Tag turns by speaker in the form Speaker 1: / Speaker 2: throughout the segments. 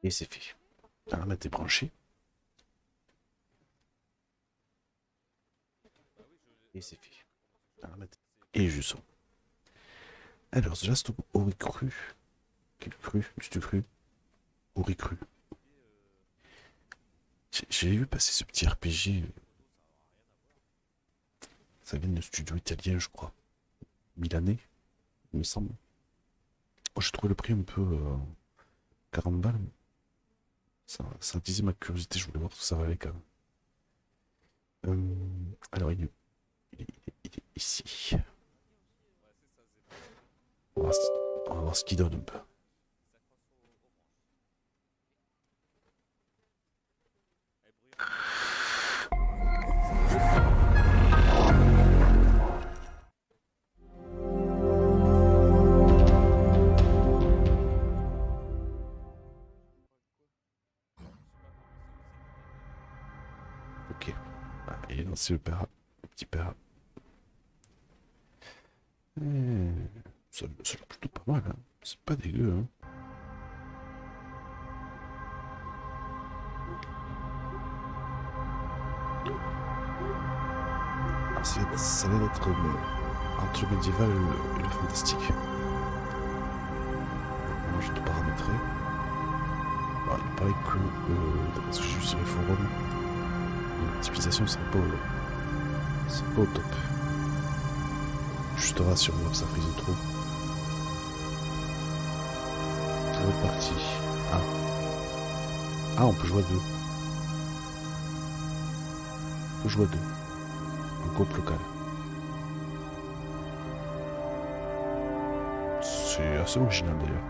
Speaker 1: Et c'est fait. La ramette est branchée. Et c'est fait. La ramette. Et je sens. Alors, Just Oricru. Quel cru? Juste cru? Oricru. J'ai vu passer ce petit RPG. Ça vient de studio italien, je crois. Milanais, il me semble. Oh, j'ai trouvé le prix un peu 40 balles. Ça attisait ma curiosité, je voulais voir ce que ça valait quand même. Alors, il est ici. On va voir ce qu'il donne un peu. Ok. Ah, il est lancé le père. Le petit père. Ça a l'air plutôt pas mal, hein. C'est pas dégueu, hein. Ça a l'air d'être entre le médiéval et le fantastique. Moi, je te paramétrer. Bon, il paraît que, d'après ce que j'ai vu sur les forums, l'optimisation serait pas au top. Juste rassure-moi que ça frise trop. Nouvelle partie. Ah. Ah, on peut jouer à deux. On peut jouer à deux. En coop local. C'est assez original d'ailleurs.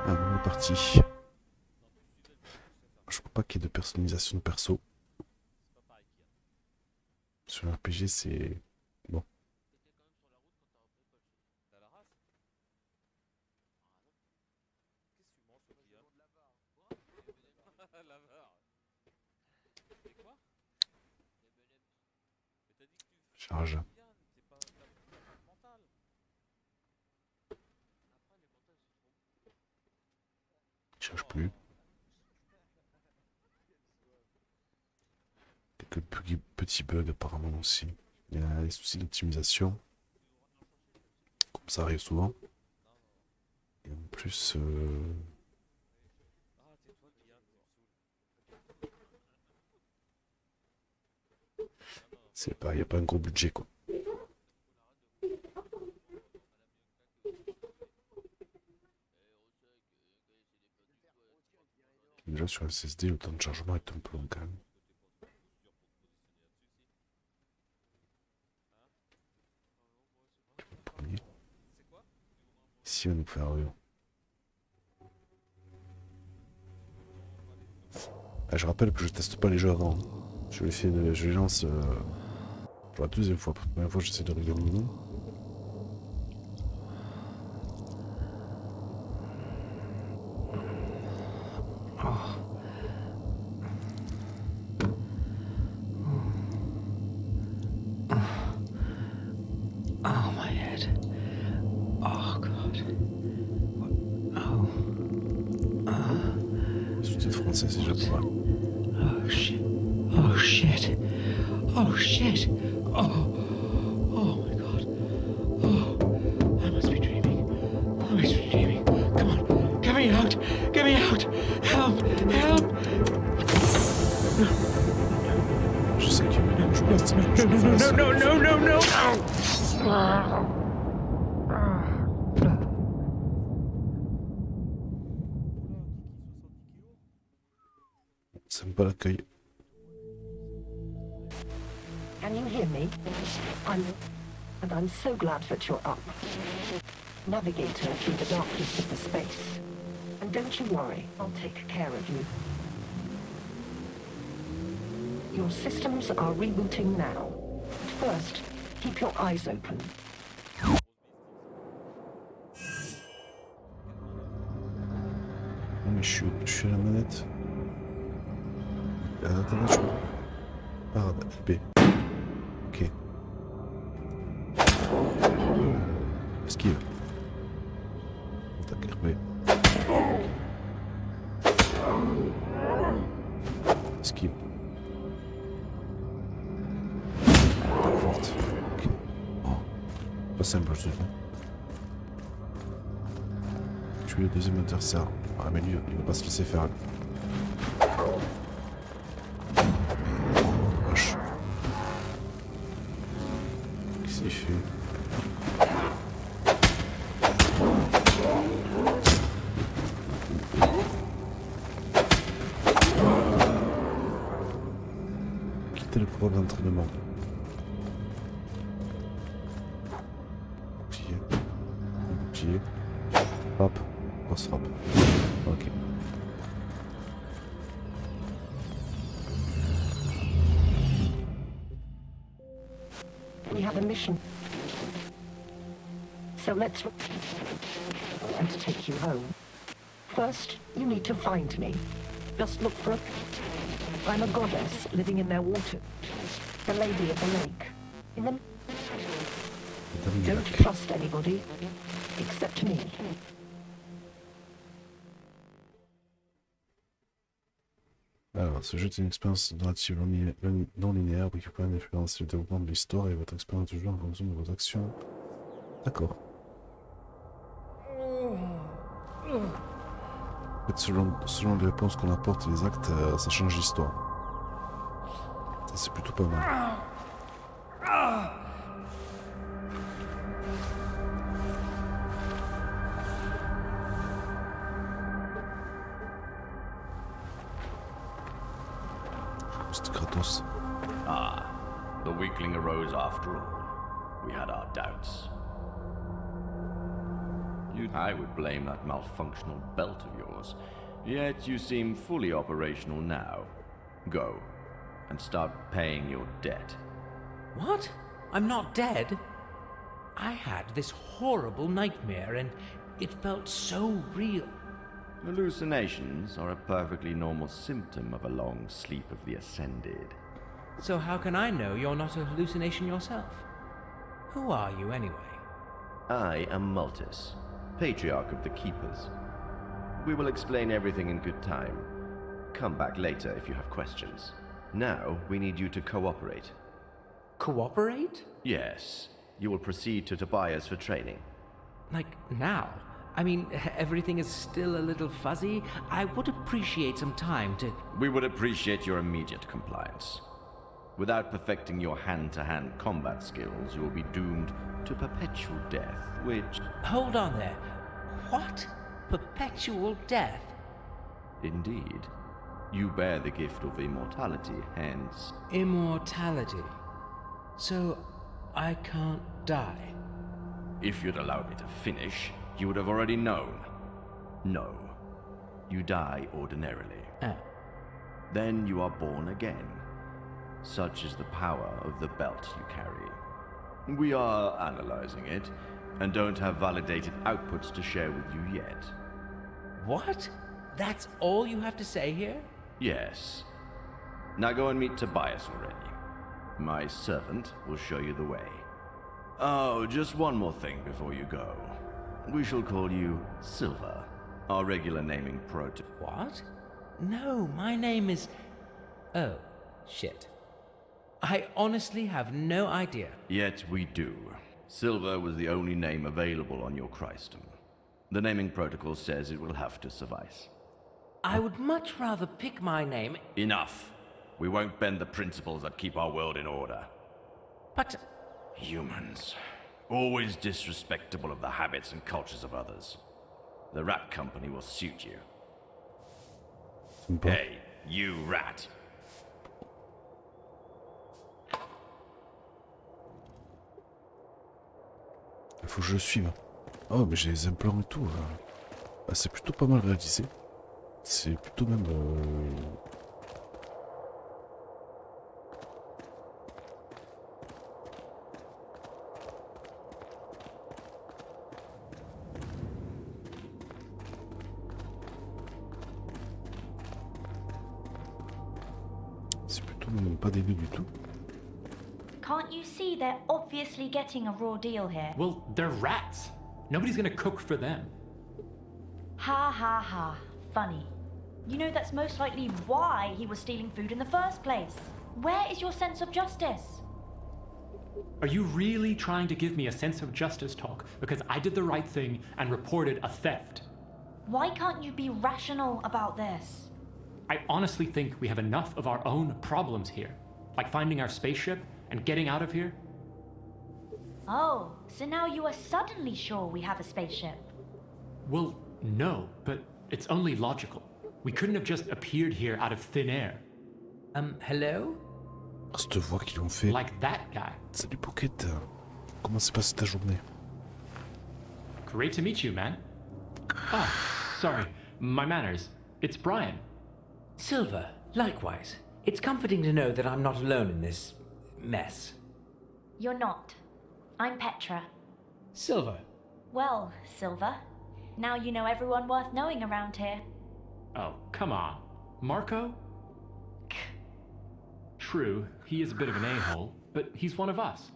Speaker 1: Ah, nouvelle partie. Je crois pas qu'il y ait de personnalisation de perso. Sur un RPG, c'est... Bon. Charge. Charge plus. Quelques petits bugs apparemment aussi. Il y a des soucis d'optimisation. Comme ça arrive souvent. Et en plus... il n'y a pas un gros budget quoi. Déjà sur le SSD, le temps de chargement est un peu long quand même. Premier. Ici, on va nous faire Ah, je rappelle que je teste pas les jeux avant. Je les lance pour la deuxième fois. Pour la première fois, j'essaie de régler le minimum.
Speaker 2: Oh, my head. Oh, God. Oh.
Speaker 1: Les sous-titres français, c'est déjà pas mal.
Speaker 2: Oh, shit. Oh, shit. Oh, shit. Oh. Oh, my God. Oh. I must be dreaming. I must be dreaming. Come on. Get me out. Get me out. Help. Help.
Speaker 1: Je sais qu'il y a une chose.
Speaker 2: No.
Speaker 1: Sympa l'accueil.
Speaker 3: Can you hear me? I'm so glad that you're up. Navigator through the darkness of the space. And don't you worry, I'll take care of you. Your systems are rebooting now. First, keep your eyes open.
Speaker 1: Non mais je suis à la manette. Attends, je parade, FB. Ok. Esquive. Tac, mais... Esquive. Découverte. Ok. Oh. Pas simple, je te dis. Tuer le deuxième adversaire. Ah mais lui, il va pas se laisser faire. Wesh. Qu'est-ce qu'il fait? Quitter le programme d'entraînement. Bouclier. Bouclier. Hop. On se frappe. Ok.
Speaker 3: We have a mission. So let's... and take you home. First, you need to find me. Just look for a... I'm a goddess living in their water. The lady of the lake. In the... Don't trust anybody. Except me.
Speaker 1: Alors, ce jeu est une expérience narrative non linéaire qui peut influencer le développement de l'histoire et votre expérience du jeu en fonction de vos actions. D'accord. En fait, selon les réponses qu'on apporte et les actes, ça change l'histoire. Ça, c'est plutôt pas mal. C'était gratos.
Speaker 4: Ah, the weakling arose after all. We had our doubts. I would blame that malfunctional belt of yours. Yet you seem fully operational now. Go, and start paying your debt.
Speaker 2: What? I'm not dead? I had this horrible nightmare and it felt so real.
Speaker 4: Hallucinations are a perfectly normal symptom of a long sleep of the ascended.
Speaker 2: So how can I know you're not a hallucination yourself? Who are you anyway?
Speaker 4: I am Multus, Patriarch of the Keepers. We will explain everything in good time. Come back later if you have questions. Now we need you to cooperate.
Speaker 2: Cooperate?
Speaker 4: Yes, you will proceed to Tobias for training.
Speaker 2: Like now? I mean, everything is still a little fuzzy. I would appreciate some time to...
Speaker 4: We would appreciate your immediate compliance. Without perfecting your hand-to-hand combat skills, you will be doomed to perpetual death, which...
Speaker 2: Hold on there. What? Perpetual death?
Speaker 4: Indeed. You bear the gift of immortality, hence...
Speaker 2: Immortality. So, I can't die.
Speaker 4: If you'd allowed me to finish, you would have already known. No. You die ordinarily. Then you are born again. Such is the power of the belt you carry. We are analyzing it, and don't have validated outputs to share with you yet.
Speaker 2: What? That's all you have to say here?
Speaker 4: Yes. Now go and meet Tobias already. My servant will show you the way. Oh, just one more thing before you go. We shall call you Silver, our regular naming
Speaker 2: What? No, my name is... Oh, shit. I honestly have no idea.
Speaker 4: Yet we do. Silver was the only name available on your Christum. The naming protocol says it will have to suffice.
Speaker 2: I would much rather pick my name...
Speaker 4: Enough. We won't bend the principles that keep our world in order.
Speaker 2: But...
Speaker 4: Humans. Always disrespectful of the habits and cultures of others. The rat company will suit you. Hey, you rat.
Speaker 1: Il faut que je le suive. Oh, mais j'ai les implants et tout. Ah, c'est plutôt pas mal réalisé. C'est plutôt même... C'est plutôt même pas dégueu du tout.
Speaker 5: Can't you see they're obviously getting a raw deal here?
Speaker 6: Well, they're rats. Nobody's gonna cook for them.
Speaker 5: Ha ha ha. Funny. You know that's most likely why he was stealing food in the first place. Where is your sense of justice?
Speaker 2: Are you really trying to give me a sense of justice talk because I did the right thing and reported a theft?
Speaker 5: Why can't you be rational about this?
Speaker 2: I honestly think we have enough of our own problems here, like finding our spaceship and getting out of here.
Speaker 5: Oh, so now you are suddenly sure we have a spaceship.
Speaker 2: Well, no, but it's only logical. We couldn't have just appeared here out of thin air.
Speaker 6: Hello?
Speaker 1: Cette voix qu'ils ont fait.
Speaker 2: Like that guy.
Speaker 1: Salut Pocket. Comment s'est passée ta journée?
Speaker 2: Great to meet you, man. Ah, sorry, my manners. It's Brian.
Speaker 6: Silver, likewise. It's comforting to know that I'm not alone in this mess.
Speaker 5: You're not. I'm Petra.
Speaker 6: Silver.
Speaker 5: Well, Silver, now you know everyone worth knowing around here.
Speaker 2: Oh, come on. Marco? True, he is a bit of an a-hole, but he's one of us.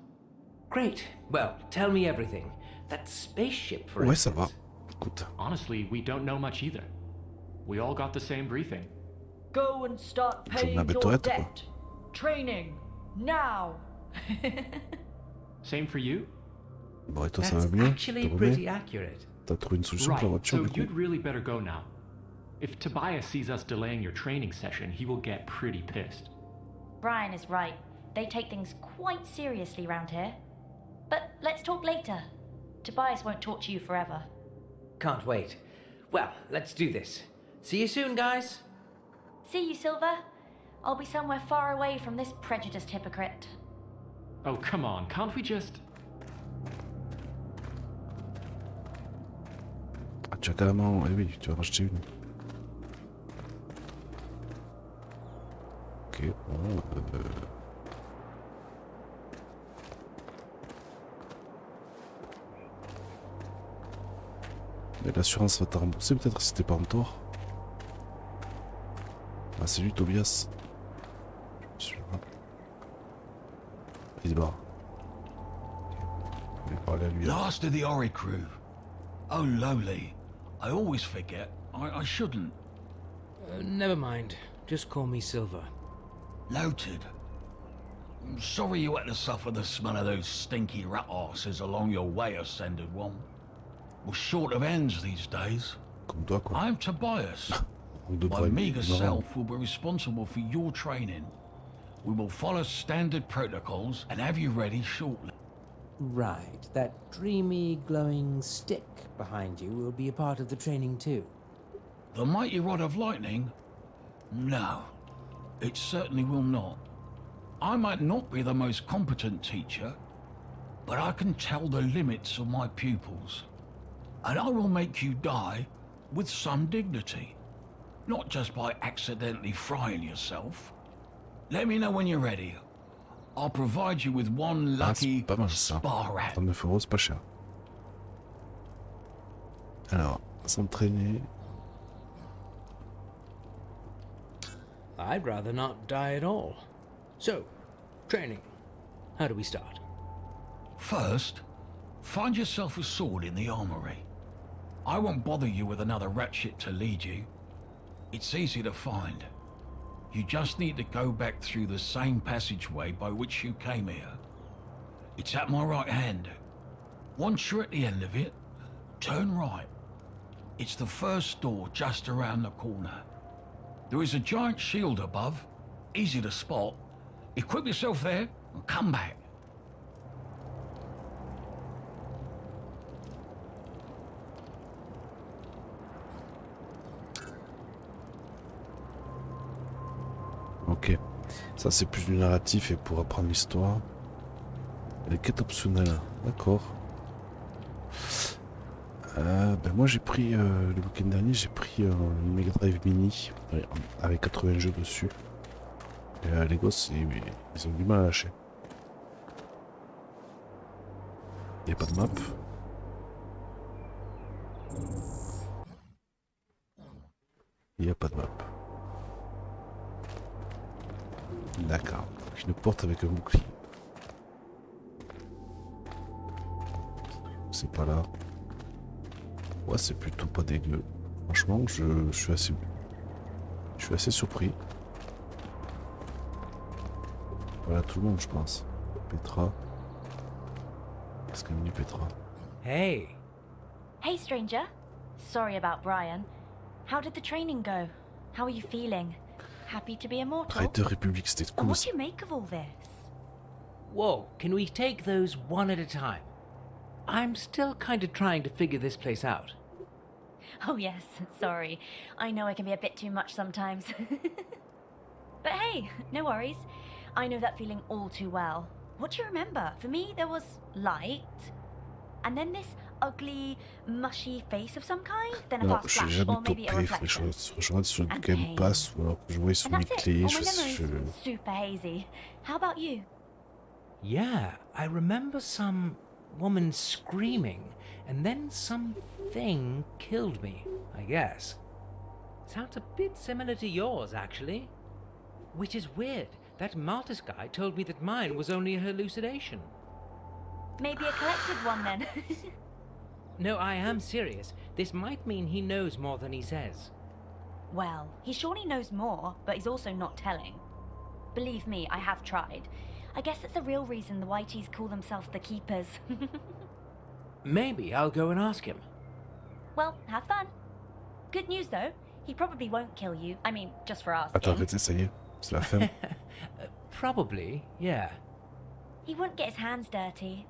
Speaker 6: Great. Well, tell me everything. That spaceship, for
Speaker 1: Ouais, ça
Speaker 6: instance.
Speaker 1: va. Écoute.
Speaker 2: Honestly, we don't know much either. We all got the same briefing.
Speaker 5: Go and start paying
Speaker 1: m'avais
Speaker 5: your
Speaker 1: Tourette, quoi.
Speaker 5: debt. Training. Now.
Speaker 2: Same for you?
Speaker 1: Bon, et toi, ça
Speaker 6: That's
Speaker 1: va bien?
Speaker 6: actually
Speaker 1: T'es
Speaker 6: pretty
Speaker 1: remis?
Speaker 6: accurate.
Speaker 1: T'as trouvé une solution pour la
Speaker 2: Right,
Speaker 1: voiture,
Speaker 2: so
Speaker 1: du coup?
Speaker 2: you'd really better go now. If Tobias sees us delaying your training session, he will get pretty pissed.
Speaker 5: Brian is right. They take things quite seriously round here. But let's talk later. Tobias won't talk to you forever.
Speaker 6: Can't wait. Well, let's do this. See you soon, guys.
Speaker 5: See you, Silver. I'll be somewhere far away from this prejudiced hypocrite.
Speaker 2: Oh, come on, can't we just...
Speaker 1: Ah, tu as carrément... Eh oui, tu vas racheter une. Ok, bon... Mais l'assurance va te rembourser peut-être si t'es pas en tort. Ah, c'est lui, Tobias. Je suis là. Il se barre. Je vais parler à lui. alors.
Speaker 7: Last of the Oricru. Oh, lowly. I always forget. I shouldn't.
Speaker 6: Never mind. Just call me Silver.
Speaker 7: Noted. I'm sorry you had to suffer the smell of those stinky rat arses along your way, Ascended One. We're short of ends these days.
Speaker 1: Comme toi, quoi.
Speaker 7: I'm Tobias.
Speaker 1: On devrait
Speaker 7: My
Speaker 1: être
Speaker 7: meager
Speaker 1: ignorant.
Speaker 7: self will be responsible for your training. We will follow standard protocols and have you ready shortly.
Speaker 8: Right, that dreamy, glowing stick behind you will be a part of the training too.
Speaker 7: The mighty rod of lightning? No, it certainly will not. I might not be the most competent teacher, but I can tell the limits of my pupils. And I will make you die with some dignity, not just by accidentally frying yourself. Let me know when you're ready. I'll provide you with one
Speaker 1: Ah, c'est
Speaker 7: lucky
Speaker 1: pas mal ça.
Speaker 7: spa rat.
Speaker 1: 39 €, c'est pas cher. Alors, s'entraîner.
Speaker 8: I'd rather not die at all. So, training. How do we start?
Speaker 7: First, find yourself a sword in the armory. I won't bother you with another ratchet to lead you. It's easy to find. You just need to go back through the same passageway by which you came here. It's at my right hand. Once you're at the end of it, turn right. It's the first door just around the corner. There is a giant shield above, easy to spot. Equip yourself there and come back.
Speaker 1: Ok. Ça, c'est plus du narratif et pour apprendre l'histoire. Les quêtes optionnelles. D'accord. Ben moi, j'ai pris, le week-end dernier, j'ai pris une Mega Drive Mini avec 80 jeux dessus. Et les gosses, ils ont du mal à lâcher. Il n'y a pas de map. Il n'y a pas de map. D'accord. Une porte avec un bouclier. C'est pas là. Ouais, c'est plutôt pas dégueu. Franchement, je suis assez surpris. Voilà tout le monde, je pense. Petra. Qu'est-ce qu'elle me dit, Petra?
Speaker 6: Hey,
Speaker 5: Hey, stranger. Sorry about Brian. How did the training go? How are you feeling? Happy to be immortal?
Speaker 1: Raider République, c'était
Speaker 5: And
Speaker 1: cool.
Speaker 5: what do you make of all this?
Speaker 6: whoa, can we take those one at a time? I'm still kind of trying to figure this place out.
Speaker 5: Oh, yes, sorry. I know I can be a bit too much sometimes. But hey, no worries. I know that feeling all too well. What do you remember? For me, there was light, and then this ugly, mushy face of some kind, then a
Speaker 1: Non,
Speaker 5: fast
Speaker 1: je suis
Speaker 5: flash,
Speaker 1: jamais
Speaker 5: or maybe a
Speaker 1: topé. Faudrait que
Speaker 5: reflection.
Speaker 1: je regarde sur le
Speaker 5: And
Speaker 1: Game
Speaker 5: pain.
Speaker 1: Pass ou alors que je voyais sur
Speaker 5: And
Speaker 1: mes
Speaker 5: that's it.
Speaker 1: clés.
Speaker 5: All my
Speaker 1: Je...
Speaker 5: memories super hazy. How about you?
Speaker 6: Yeah, I remember some woman screaming, and then something killed me, I guess. Sounds a bit similar to yours, actually. Which is weird. That Martis guy told me that mine was only a hallucination.
Speaker 5: Maybe a collective one then.
Speaker 6: No, I am serious. This might mean he knows more than he says.
Speaker 5: Well, he surely knows more, but he's also not telling. Believe me, I have tried. I guess that's the real reason the Whiteys call themselves the Keepers.
Speaker 6: Maybe I'll go and ask him.
Speaker 5: Well, have fun. Good news though, he probably won't kill you. I mean, just for
Speaker 1: Attends,
Speaker 5: asking.
Speaker 1: arrêtez, ça y est. C'est la fin.
Speaker 6: Probably, yeah.
Speaker 5: He wouldn't get his hands dirty.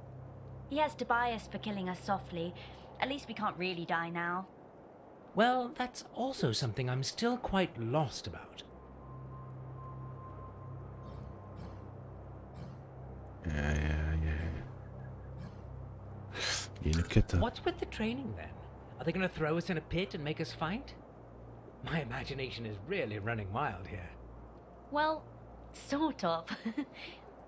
Speaker 5: He has Tobias for killing us softly. At least we can't really die now.
Speaker 6: Well, that's also something I'm still quite lost about.
Speaker 1: Il y a une quête.
Speaker 6: What's with the training then? Are they going to throw us in a pit and make us fight? My imagination is really running wild here.
Speaker 5: Well, sort of.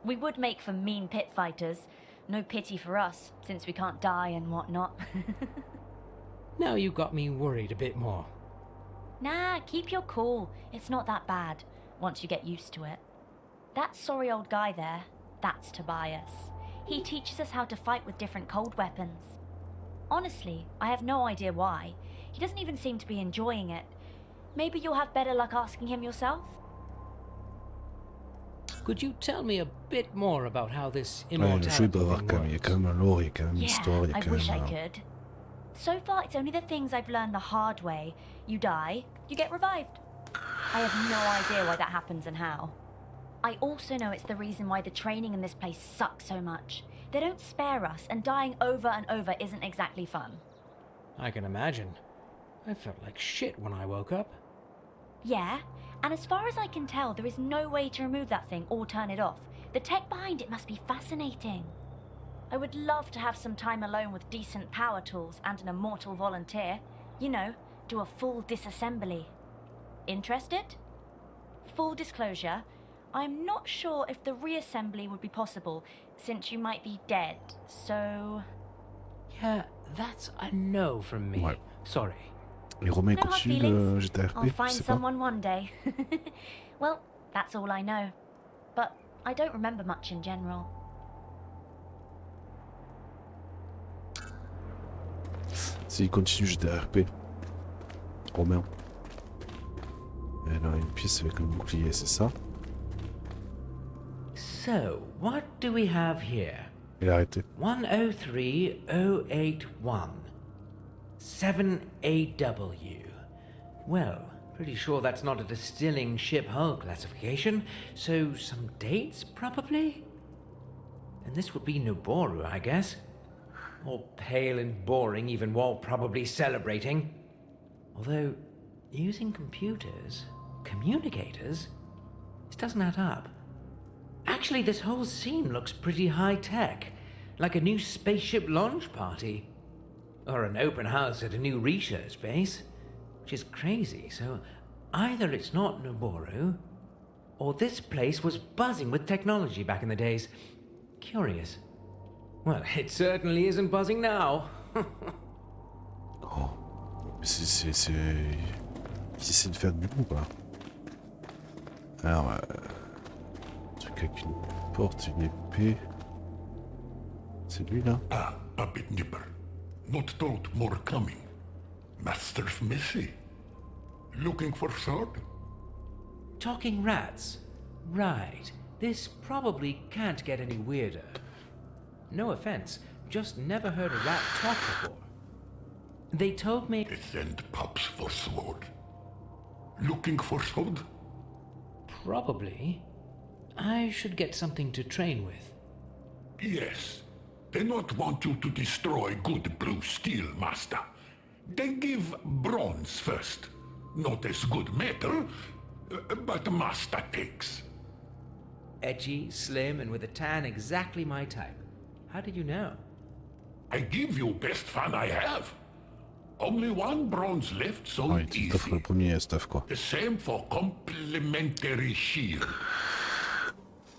Speaker 5: We would make for mean pit fighters. No pity for us, since we can't die and whatnot.
Speaker 6: Now you got me worried a bit more.
Speaker 5: Nah, keep your cool. It's not that bad, once you get used to it. That sorry old guy there, that's Tobias. He teaches us how to fight with different cold weapons. Honestly, I have no idea why. He doesn't even seem to be enjoying it. Maybe you'll have better luck asking him yourself?
Speaker 6: Could you tell me a bit more about how this
Speaker 1: Ouais, le jeu il
Speaker 6: immortality
Speaker 1: doit avoir
Speaker 6: thing
Speaker 1: quand même, il y a
Speaker 6: works?
Speaker 1: quand même un lore, il y a quand même une
Speaker 5: Yeah,
Speaker 1: histoire, il y a
Speaker 5: I
Speaker 1: quand
Speaker 5: wish I
Speaker 1: même.
Speaker 5: could. So far, it's only the things I've learned the hard way. You die, you get revived. I have no idea why that happens and how. I also know it's the reason why the training in this place sucks so much. They don't spare us, and dying over and over isn't exactly fun.
Speaker 6: I can imagine. I felt like shit when I woke up.
Speaker 5: Yeah, and as far as I can tell, there is no way to remove that thing or turn it off. The tech behind it must be fascinating. I would love to have some time alone with decent power tools and an immortal volunteer. You know, do a full disassembly. Interested? Full disclosure, I'm not sure if the reassembly would be possible, since you might be dead, so...
Speaker 6: Yeah, that's a no from me.
Speaker 1: Ouais.
Speaker 6: Sorry.
Speaker 1: Et Romain
Speaker 5: No hard
Speaker 1: continue
Speaker 5: feelings.
Speaker 1: le GTA
Speaker 5: I'll
Speaker 1: RP, je
Speaker 5: find
Speaker 1: sais pas.
Speaker 5: someone one day. Well, that's all I know. But I don't remember much in general.
Speaker 1: S'il continue GTA RP. Romain. Et là, une pièce avec un bouclier, c'est ça.
Speaker 6: So, what do we have here?
Speaker 1: Il a arrêté.
Speaker 6: 103081. 7AW. Well, pretty sure that's not a distilling ship hull classification, so some dates, probably? And this would be Noboru, I guess. All pale and boring, even while probably celebrating. Although, using computers, communicators, this doesn't add up. Actually, this whole scene looks pretty high-tech, like a new spaceship launch party. Or an open house at a new research base, which is crazy, so either it's not Noboru, or this place was buzzing with technology back in the days. Curious. Well, it certainly isn't buzzing now.
Speaker 1: Oh. Mais c'est... Il essaie de faire du coup, quoi. Alors... Un truc avec une porte, une épée... C'est lui, là?
Speaker 9: Ah, a bit nipper. Not told more coming. Master's messy. Looking for sword?
Speaker 6: Talking rats. Right. This probably can't get any weirder. No offense, just never heard a rat talk before. They told me...
Speaker 9: They send pups for sword. Looking for sword?
Speaker 6: Probably. I should get something to train with.
Speaker 9: Yes. They not want you to destroy good blue steel, Master. They give bronze first. Not as good metal, but Master takes.
Speaker 6: Edgy, slim, and with a tan exactly my type. How did you know?
Speaker 9: I give you best fun I have. Only one bronze left, so
Speaker 1: Ah,
Speaker 9: it's
Speaker 1: il t'offre le
Speaker 9: easy.
Speaker 1: premier stuff, quoi.
Speaker 9: The same for complimentary shield.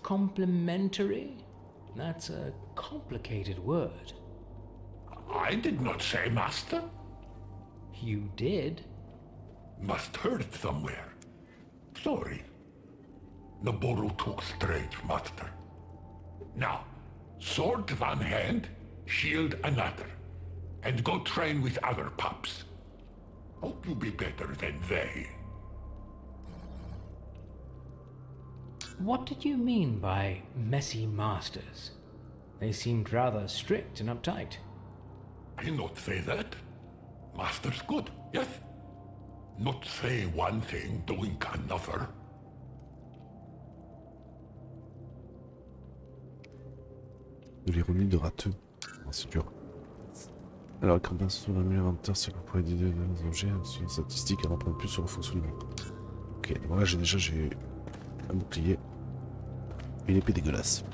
Speaker 6: Complimentary? That's a complicated word.
Speaker 9: I did not say, Master.
Speaker 6: You did?
Speaker 9: Must heard it somewhere. Sorry. Naboru took straight, Master. Now, sword one hand, shield another. And go train with other pups. Hope you be better than they.
Speaker 6: What did you mean by messy masters? They seemed rather strict and uptight.
Speaker 9: I not say that. Master's good, yes? Not say one thing, doing another.
Speaker 1: De l'ironie de râteux. Ah, c'est dur. Alors, écran d'un sur le mur inventaire, c'est que vous pouvez aider les objets sur les statistiques et en apprendre plus sur le fonctionnement. Ok, bon là j'ai un bouclier. Une épée dégueulasse.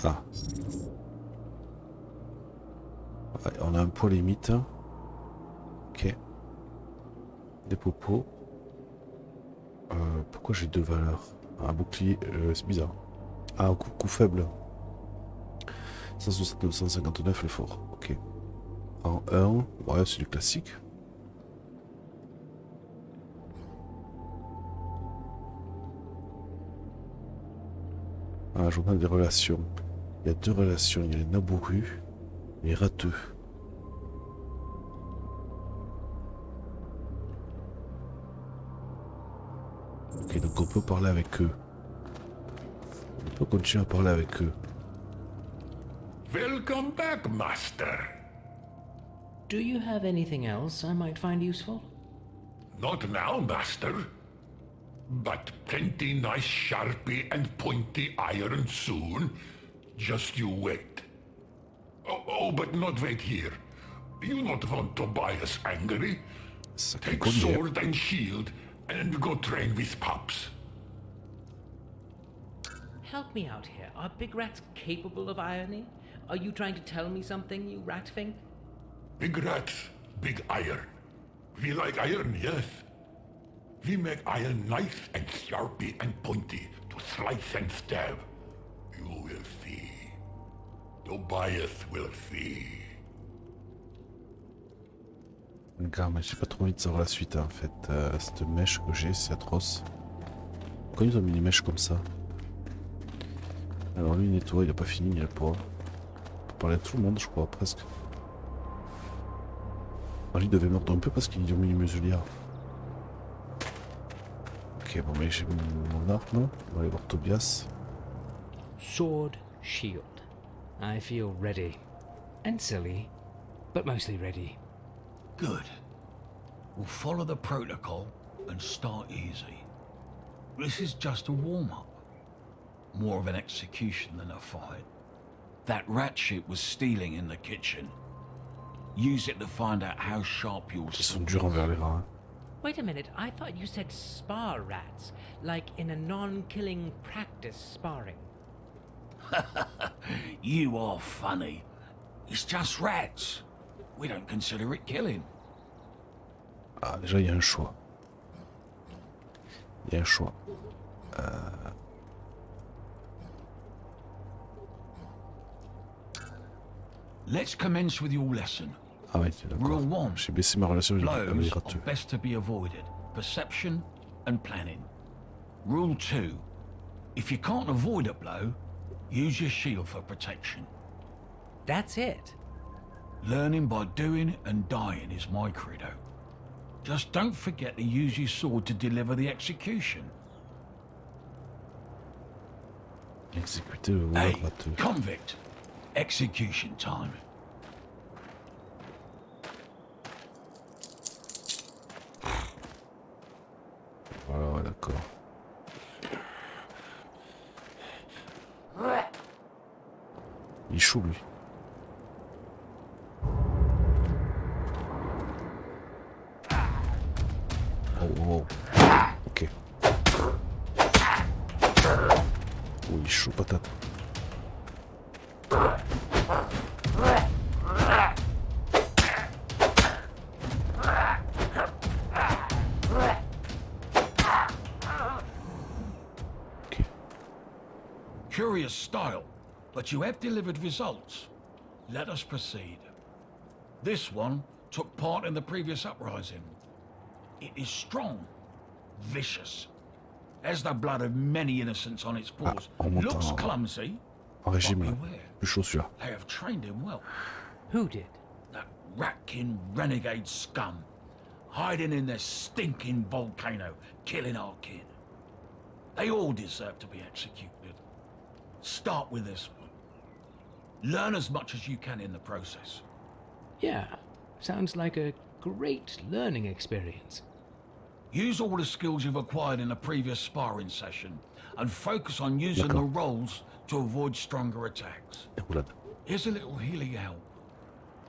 Speaker 1: Ah. Ouais, on a un poids limite. Ok. Des popos. Pourquoi j'ai deux valeurs? Un bouclier, c'est bizarre. Ah, un coup faible. 169, 159 le fort. Ok. En 1, ouais, c'est du classique. Ah, journal des relations. Il y a deux relations. Il y a les Naboru et les Rateux. Ok, donc on peut parler avec eux. On peut continuer à parler avec eux.
Speaker 9: Welcome back, Master.
Speaker 6: Do you have anything else I might find useful?
Speaker 9: Not now, Master. But plenty nice sharpie and pointy iron soon. Just you wait. Oh, but not wait here. You not want Tobias angry. Take sword and shield and go train with pups.
Speaker 6: Help me out here. Are big rats capable of irony? Are you trying to tell me something, you rat thing?
Speaker 9: Big rats, big iron. We like iron, yes. We make iron nice and sharpy and pointy to slice and stab. You will see. Tobias will see.
Speaker 1: Gars, mais j'ai pas trop envie de savoir la suite hein, en fait. Cette mèche que j'ai, c'est atroce. Pourquoi ils ont mis des mèches comme ça? Alors lui il nettoie, il a pas fini, il a le poids. On peut parler à tout le monde je crois, presque. Alors, il devait mordre un peu parce qu'ils ont mis une muselière. Ok, bon mais j'ai mis mon arme. On va aller voir Tobias.
Speaker 6: Sword, shield. I feel ready. And silly, but mostly ready.
Speaker 7: Good. We'll follow the protocol and start easy. This is just a warm-up. More of an execution than a fight. That rat shit was stealing in the kitchen. Use it to find out how sharp your
Speaker 1: Ils sont
Speaker 7: sword
Speaker 1: durs envers les rats. Hein.
Speaker 6: Wait a minute, I thought you said spar rats, like in a non-killing practice sparring.
Speaker 7: You are funny. It's just rats. We don't consider it killing.
Speaker 1: Ah déjà il y a un choix. Il y a un choix.
Speaker 7: Let's commence with your lesson.
Speaker 1: Ah ouais, d'accord.
Speaker 7: Rule 1.
Speaker 1: J'ai baissé ma relation avec les
Speaker 7: Blows
Speaker 1: rateux.
Speaker 7: are best to be avoided. Perception and planning. Rule 2. If you can't avoid a blow, use your shield for protection.
Speaker 6: That's it.
Speaker 7: Learning by doing and dying is my credo. Just don't forget to use your sword to deliver the execution.
Speaker 1: Exécuter le
Speaker 7: Hey,
Speaker 1: gratteur.
Speaker 7: convict. Execution time.
Speaker 1: Voilà, ouais, d'accord. Il est chaud, lui. Oh, oh, oh. Ok. Oh, il est chaud, patate. Ok.
Speaker 7: Curious style, but you have delivered results. Let us proceed. This one took part in the previous uprising. It is strong, vicious, has the blood of many innocents on its paws.
Speaker 1: on monte
Speaker 7: Looks
Speaker 1: en-
Speaker 7: clumsy,
Speaker 1: En régime,
Speaker 7: but
Speaker 1: là.
Speaker 7: beware.
Speaker 1: Plus chaud, celui-là.
Speaker 7: They have trained him well.
Speaker 8: Who did?
Speaker 7: That ratkin renegade scum, hiding in their stinking volcano, killing our kid. They all deserve to be executed. Start with this one. Learn as much as you can in the process.
Speaker 6: Yeah, sounds like a great learning experience.
Speaker 7: Use all the skills you've acquired in a previous sparring session and focus on using the
Speaker 1: D'accord.
Speaker 7: rolls to avoid stronger attacks.
Speaker 1: Et roulade.
Speaker 7: Here's a little healing help.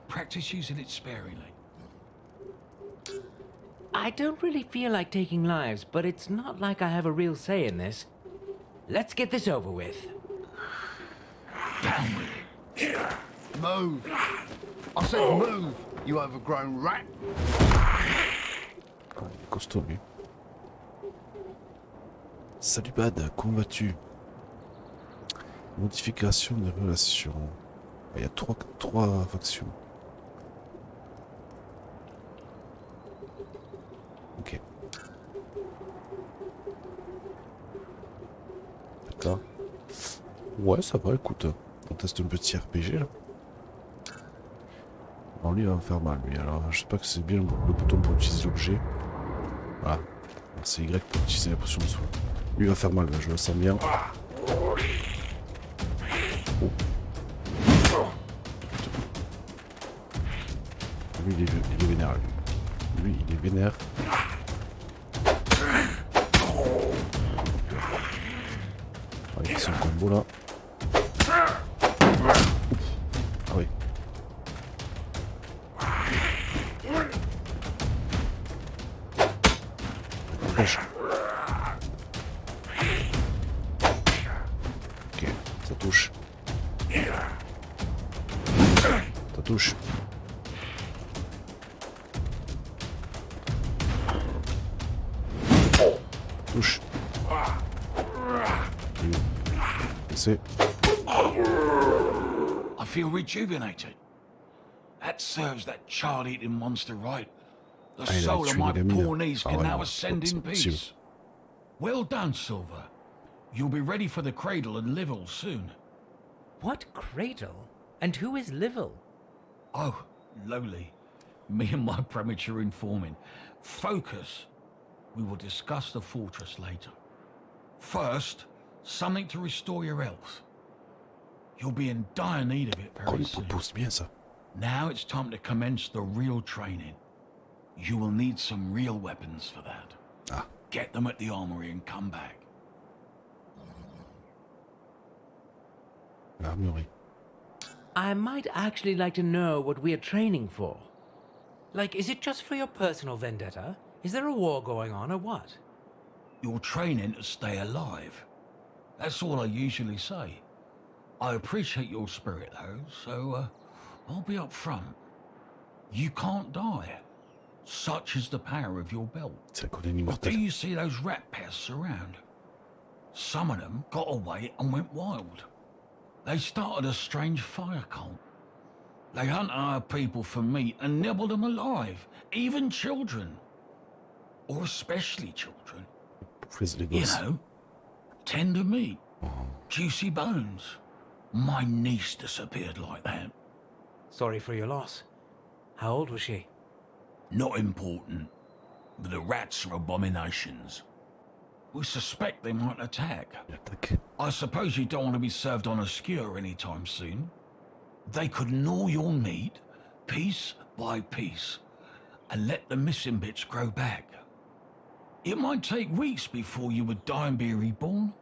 Speaker 7: Practice using it sparingly.
Speaker 6: I don't really feel like taking lives, but it's not like I have a real say in this. Let's get this over with.
Speaker 7: Down with it.
Speaker 10: Move! I said move, you overgrown rat!
Speaker 1: Costaud, lui. Salut Bad, comment vas-tu? Modification des relations. Il y a trois factions. Ok. D'accord. Ouais, ça va, écoute. On teste un petit RPG là. Bon, lui il va me faire mal, lui. Alors, je sais pas que c'est bien le bouton pour utiliser l'objet. Voilà. Alors, c'est Y pour utiliser la potion de soin. Lui il va faire mal, là, je le sens bien. Oh. Lui il est vénère, lui. Lui il est vénère. On va son combo là. Ah oui. Dégage. Ok, ça touche. Ça touche. Touche. C'est.
Speaker 7: I feel rejuvenated. That serves that child-eating monster right. The
Speaker 1: Ah, il a
Speaker 7: soul of
Speaker 1: tué
Speaker 7: my
Speaker 1: la mine.
Speaker 7: poor knees
Speaker 1: Ah
Speaker 7: can
Speaker 1: ouais,
Speaker 7: now
Speaker 1: non,
Speaker 7: ascend
Speaker 1: c'est
Speaker 7: in
Speaker 1: possible.
Speaker 7: peace. Well done, Silver. You'll be ready for the cradle and Livel soon.
Speaker 6: What cradle? And who is Livel?
Speaker 7: Oh, lowly. Me and my premature informing. Focus. We will discuss the fortress later. First, something to restore your health. You'll be in dire need of it
Speaker 1: Oh,
Speaker 7: very
Speaker 1: il
Speaker 7: soon.
Speaker 1: pousse bien ça.
Speaker 7: Now it's time to commence the real training. You will need some real weapons for that.
Speaker 1: Ah.
Speaker 7: Get them at the armory and come back.
Speaker 1: L'armurerie.
Speaker 6: I might actually like to know what we are training for.
Speaker 8: Like, is it just for your personal vendetta? Is there a war going on or what?
Speaker 7: You're training to stay alive. That's all I usually say. I appreciate your spirit though, so I'll be up front. You can't die. Such is the power of your belt.
Speaker 1: C'est la colline
Speaker 7: But do
Speaker 1: immortelle.
Speaker 7: you see those rat pests around? Some of them got away and went wild. They started a strange fire cult. They hunt our people for meat and nibble them alive, even children. Or especially children.
Speaker 1: Frise les
Speaker 7: You
Speaker 1: gosses.
Speaker 7: know, tender meat, juicy bones. My niece disappeared like that.
Speaker 8: Sorry for your loss.
Speaker 6: How old was she?
Speaker 7: Not important. But the rats are abominations. We suspect they might attack.
Speaker 1: Attaque.
Speaker 7: I suppose you don't want to be served on a skewer anytime soon. They could gnaw your meat, piece by piece, and let the missing bits grow back. It might take weeks before you would die and be reborn.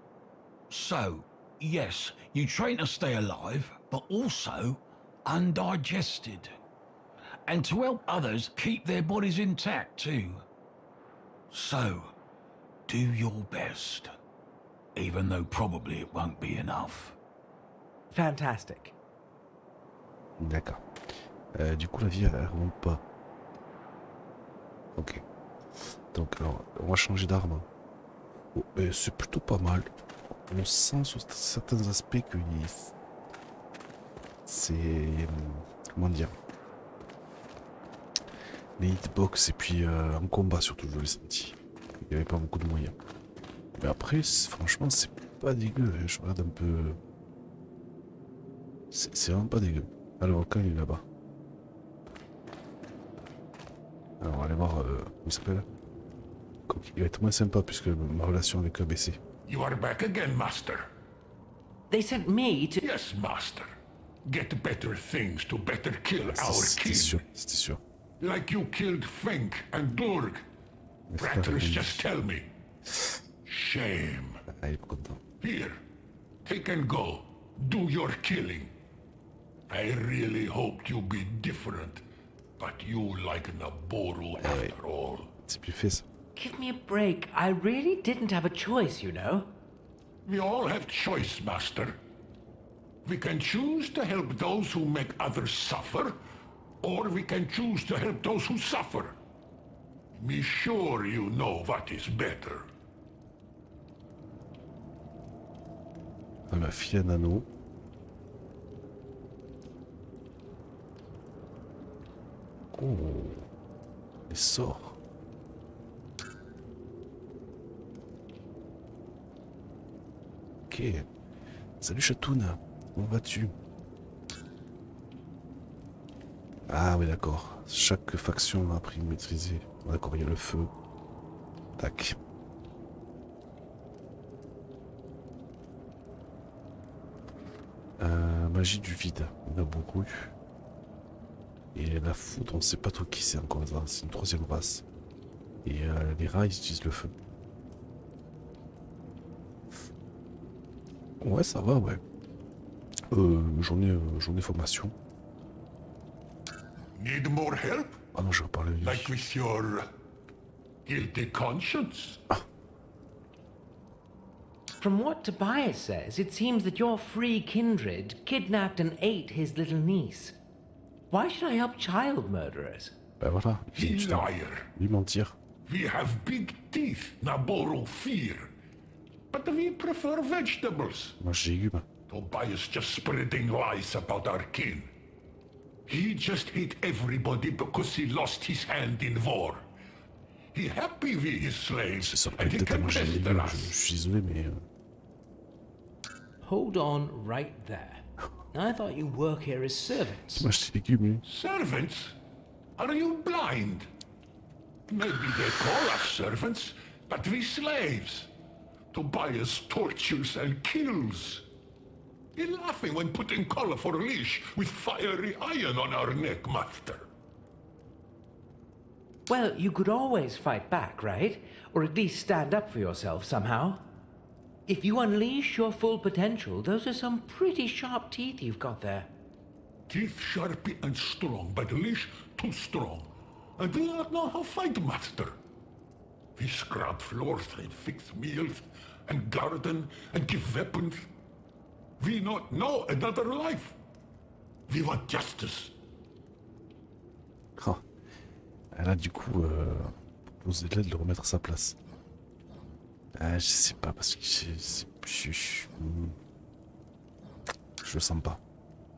Speaker 7: So, yes, you train to stay alive, but also undigested. And to help others keep their bodies intact too. So, do your best. Even though probably it won't be enough.
Speaker 6: Fantastic.
Speaker 1: D'accord. Du coup, la vie, elle remonte pas. Ok. Donc, alors, on va changer d'arme. Oh, c'est plutôt pas mal. On sent sur certains aspects que c'est... Comment dire? Les hitbox et puis en combat surtout, je l'ai senti. Il n'y avait pas beaucoup de moyens. Mais après, franchement, c'est pas dégueu. Hein. Je regarde un peu... C'est vraiment pas dégueu. Ah, le volcan, il est là-bas. Alors, on va aller voir... comment il s'appelle? Il va être moins sympa puisque ma relation avec eux a baissé.
Speaker 9: You are back again, Master.
Speaker 6: They sent me to...
Speaker 9: Yes, Master. Get better things to better kill our
Speaker 1: C'était
Speaker 9: king.
Speaker 1: sûr, c'était sûr.
Speaker 9: Like you killed Fink and Durg. Bratters just tell me. Shame.
Speaker 1: Ah, il est pas content.
Speaker 9: Here, take and go. Do your killing. I really hoped you'd be different, but you like Naboru after all.
Speaker 1: C'est plus fait ça.
Speaker 6: Give me a break. I really didn't have a choice, you know.
Speaker 9: We all have choice, Master. We can choose to help those who make others suffer, or we can choose to help those who suffer. Be sure you know what is better.
Speaker 1: Ah, ma fille un anneau. Oh, les sorts. Ok. Salut Chatoun, comment vas-tu? Ah oui d'accord, chaque faction a appris à maîtriser. D'accord, il y a le feu. Tac. Magie du vide, on a beaucoup. Et la foudre, on ne sait pas trop qui c'est encore, c'est une troisième race. Et les rats, ils utilisent le feu. Ouais, ça va, ouais. Journée formation.
Speaker 9: Need more help?
Speaker 1: Ah non, je vais parler de lui.
Speaker 9: Like with your guilty conscience?
Speaker 6: From what Tobias says, it seems that your free kindred kidnapped and ate his little niece. Why should I help child murderers?
Speaker 1: Ben voilà,
Speaker 9: He liar.
Speaker 1: lui mentir.
Speaker 9: We have big teeth, Naboru fear. But we prefer vegetables.
Speaker 1: Mange légumes.
Speaker 9: Tobias just spreading lies about our kin. He just hate everybody because he lost his hand in war. He happy with his slaves,
Speaker 1: Ça
Speaker 9: and he
Speaker 1: peut-être à
Speaker 9: can
Speaker 1: manger
Speaker 9: pester
Speaker 1: légumes,
Speaker 9: us.
Speaker 1: je suis désolé, mais...
Speaker 6: Hold on right there. I thought you work here as servants.
Speaker 1: Mange des légumes, lui.
Speaker 9: Servants? Are you blind? Maybe they call us servants, but we slaves. Tobias tortures and kills. He laughing when putting collar for a leash with fiery iron on our neck, master.
Speaker 6: Well, you could always fight back, right? Or at least stand up for yourself somehow. If you unleash your full potential, those are some pretty sharp teeth you've got there.
Speaker 9: Teeth sharp and strong, but leash too strong. And we don't know how fight, master. We scrub floors and fix meals and garden and give weapons. We not know another life. We want justice.
Speaker 1: Ah. Là, du coup, proposez-le de le remettre à sa place. Je sais pas, parce que je le sens pas.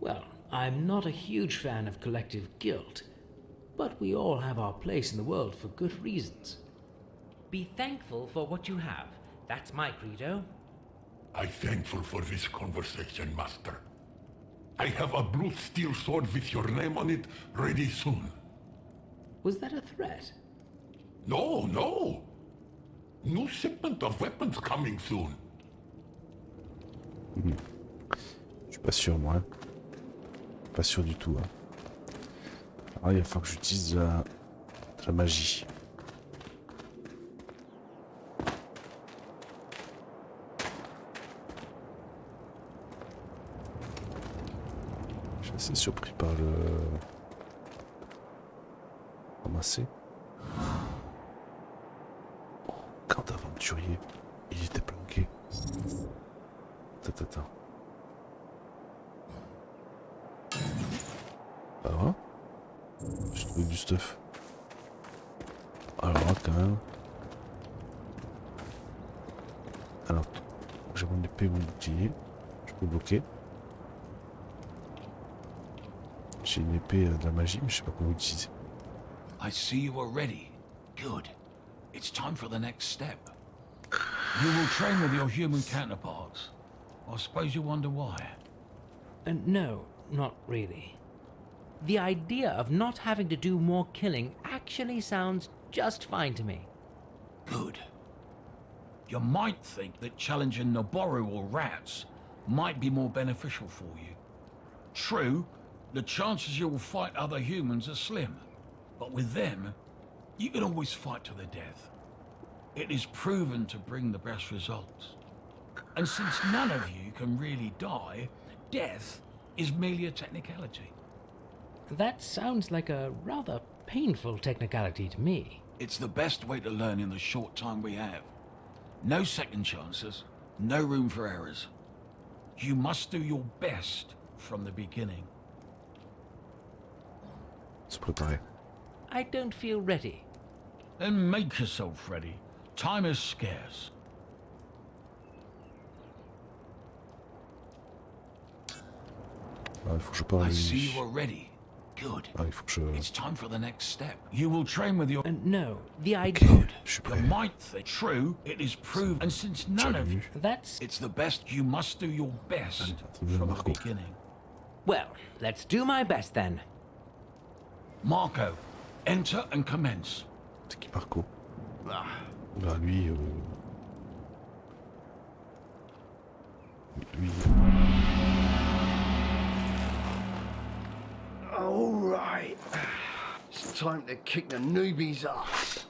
Speaker 2: Well, I'm not a huge fan of collective guilt, but we all have our place in the world for good reasons.
Speaker 6: Be thankful for what you have. That's my credo.
Speaker 9: I'm thankful for this conversation, master. I have a blue steel sword with your name on it ready soon.
Speaker 6: Was that a threat?
Speaker 9: No, no. New shipment of weapons coming soon.
Speaker 1: Je suis pas sûr, moi. Pas sûr du tout. Hein. Alors, il va falloir que j'utilise de la magie. Je suis assez surpris par le... Ramasser. Oh, camp d'aventurier. Il était planqué. Attends. Ah voilà. J'ai trouvé du stuff. Alors quand même. Alors, j'ai mon épée et mon bouclier. Je peux bloquer. J'ai une épée de la magie, mais je sais pas comment l'utiliser.
Speaker 7: I see you are ready. Good. It's time for the next step. You will train with your human counterparts. I suppose you wonder why.
Speaker 6: No, not really. The idea of not having to do more killing actually sounds just fine to me.
Speaker 7: Good. You might think that challenging Noboru or rats might be more beneficial for you. True, the chances you will fight other humans are slim, but with them, you can always fight to the death. It is proven to bring the best results. And since none of you can really die, death is merely a technicality.
Speaker 6: That sounds like a rather painful technicality to me.
Speaker 7: It's the best way to learn in the short time we have. No second chances, no room for errors. You must do your best from the beginning.
Speaker 1: Se préparer.
Speaker 6: I don't feel ready.
Speaker 7: Then make yourself ready. Time is scarce.
Speaker 1: Ah, il faut que je parle à
Speaker 7: I see
Speaker 1: lui.
Speaker 7: you are ready. Good.
Speaker 1: Ah, il faut que je...
Speaker 7: It's time for the next step. You will train with your...
Speaker 6: No, the
Speaker 1: Ok,
Speaker 6: idea...
Speaker 1: je suis
Speaker 7: You
Speaker 1: prêt.
Speaker 7: might think true, it is proven. And since none of you...
Speaker 6: That's...
Speaker 7: It's the best, you must do your best
Speaker 1: Allez,
Speaker 7: from the
Speaker 1: Marco.
Speaker 7: beginning.
Speaker 6: Well, let's do my best then.
Speaker 7: Marco, enter and commence.
Speaker 1: C'est qui Marco? Bah lui... Lui...
Speaker 10: All right. It's time to kick the newbie's ass.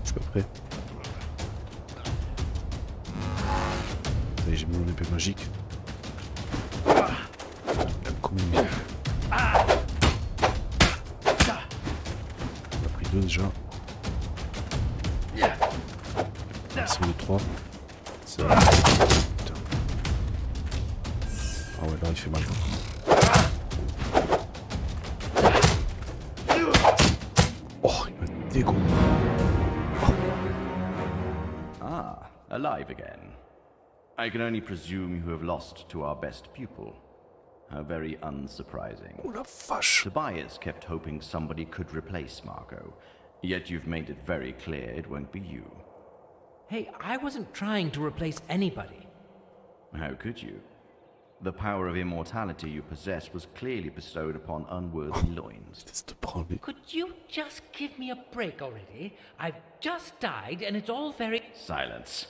Speaker 1: Je suis pas prêt. Ça y est, j'ai mis mon épée magique. Comme il est. On a pris 2 déjà. C'est le 3. C'est là. Putain. Ah ouais, là il fait mal. Oh, il m'a dégoûté.
Speaker 4: Ah, alive again. I can only presume you have lost to our best pupil. How very unsurprising.
Speaker 1: Oh la vache.
Speaker 4: Tobias kept hoping somebody could replace Marco, yet you've made it very clear it won't be you.
Speaker 6: Hey, I wasn't trying to replace anybody.
Speaker 4: How could you? The power of immortality you possess was clearly bestowed upon unworthy loins.
Speaker 1: Laisse te prendre.
Speaker 6: Could you just give me a break already? I've just died and it's all very...
Speaker 4: Silence.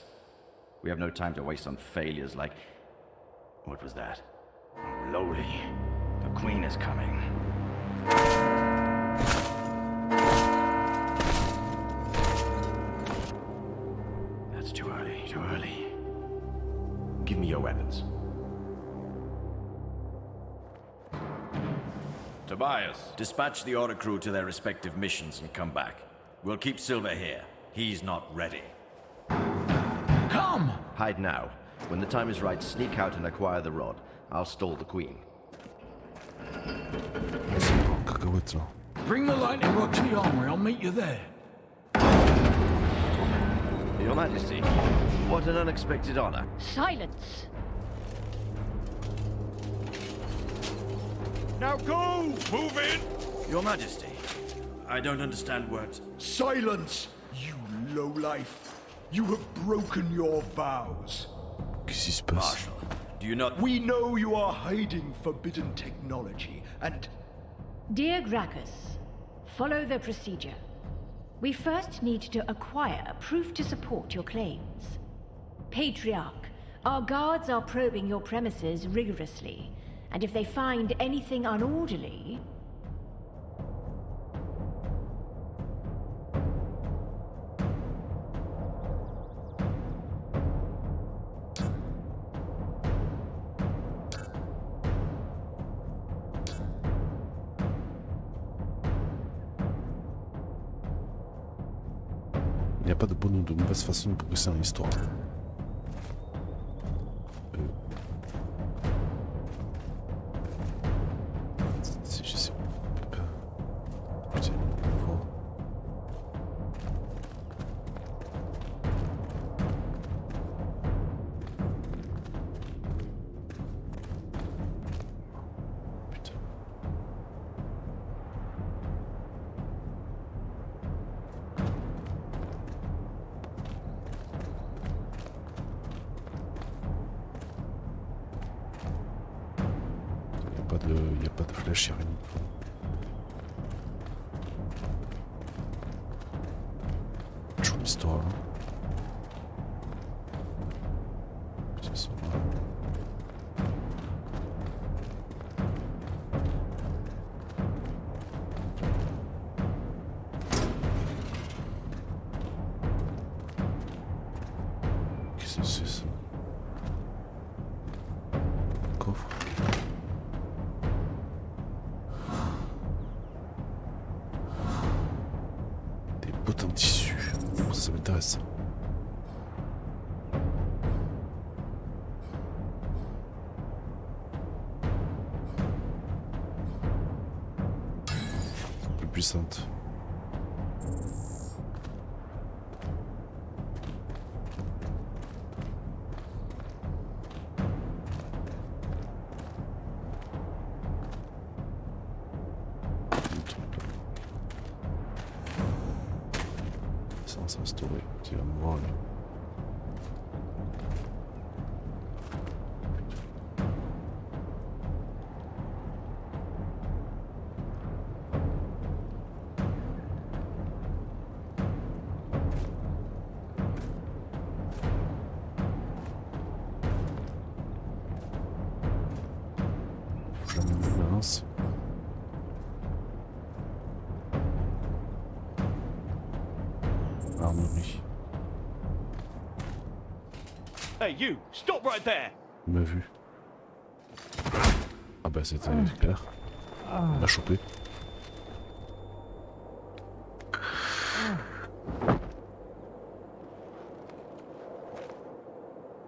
Speaker 4: We have no time to waste on failures like... What was that? Oh, lowly. The Queen is coming. That's too early, too early. Give me your weapons. Tobias, dispatch the Oricru to their respective missions and come back. We'll keep Silver here. He's not ready.
Speaker 7: Come!
Speaker 4: Hide now. When the time is right, sneak out and acquire the rod. I'll stall the Queen.
Speaker 1: Cacahuète là.
Speaker 7: Bring the lightning rod to the armory, I'll meet you there.
Speaker 4: Your Majesty, what an unexpected honor.
Speaker 5: Silence!
Speaker 9: Now go! Move in!
Speaker 4: Your Majesty, I don't understand what...
Speaker 10: Silence, you lowlife. You have broken your vows.
Speaker 1: Qu'est-ce qui se passe?
Speaker 4: Marshal, Do you not...
Speaker 11: We know you are hiding forbidden technology, and...
Speaker 12: Dear Gracchus, follow the procedure. We first need to acquire proof to support your claims. Patriarch, our guards are probing your premises rigorously, and if they find anything unorderly...
Speaker 1: Il n'y a pas de bonne ou de mauvaise façon de progresser dans l'histoire. Si je sais pas. Putain, on voit. Putain. Il n'y a pas de flèche, il n'y a rien. Toujours l'histoire là. C'est ça. Qu'est-ce que c'est ça? Coffre. Bottes en tissu, ça m'intéresse. Plus puissante. Ça va se tourner, tu vas me voir là. Je la menace. Armerie.
Speaker 11: Hey, you! Stop right there!
Speaker 1: Il m'a vu. Ah bah c'était clair. Il m'a chopé.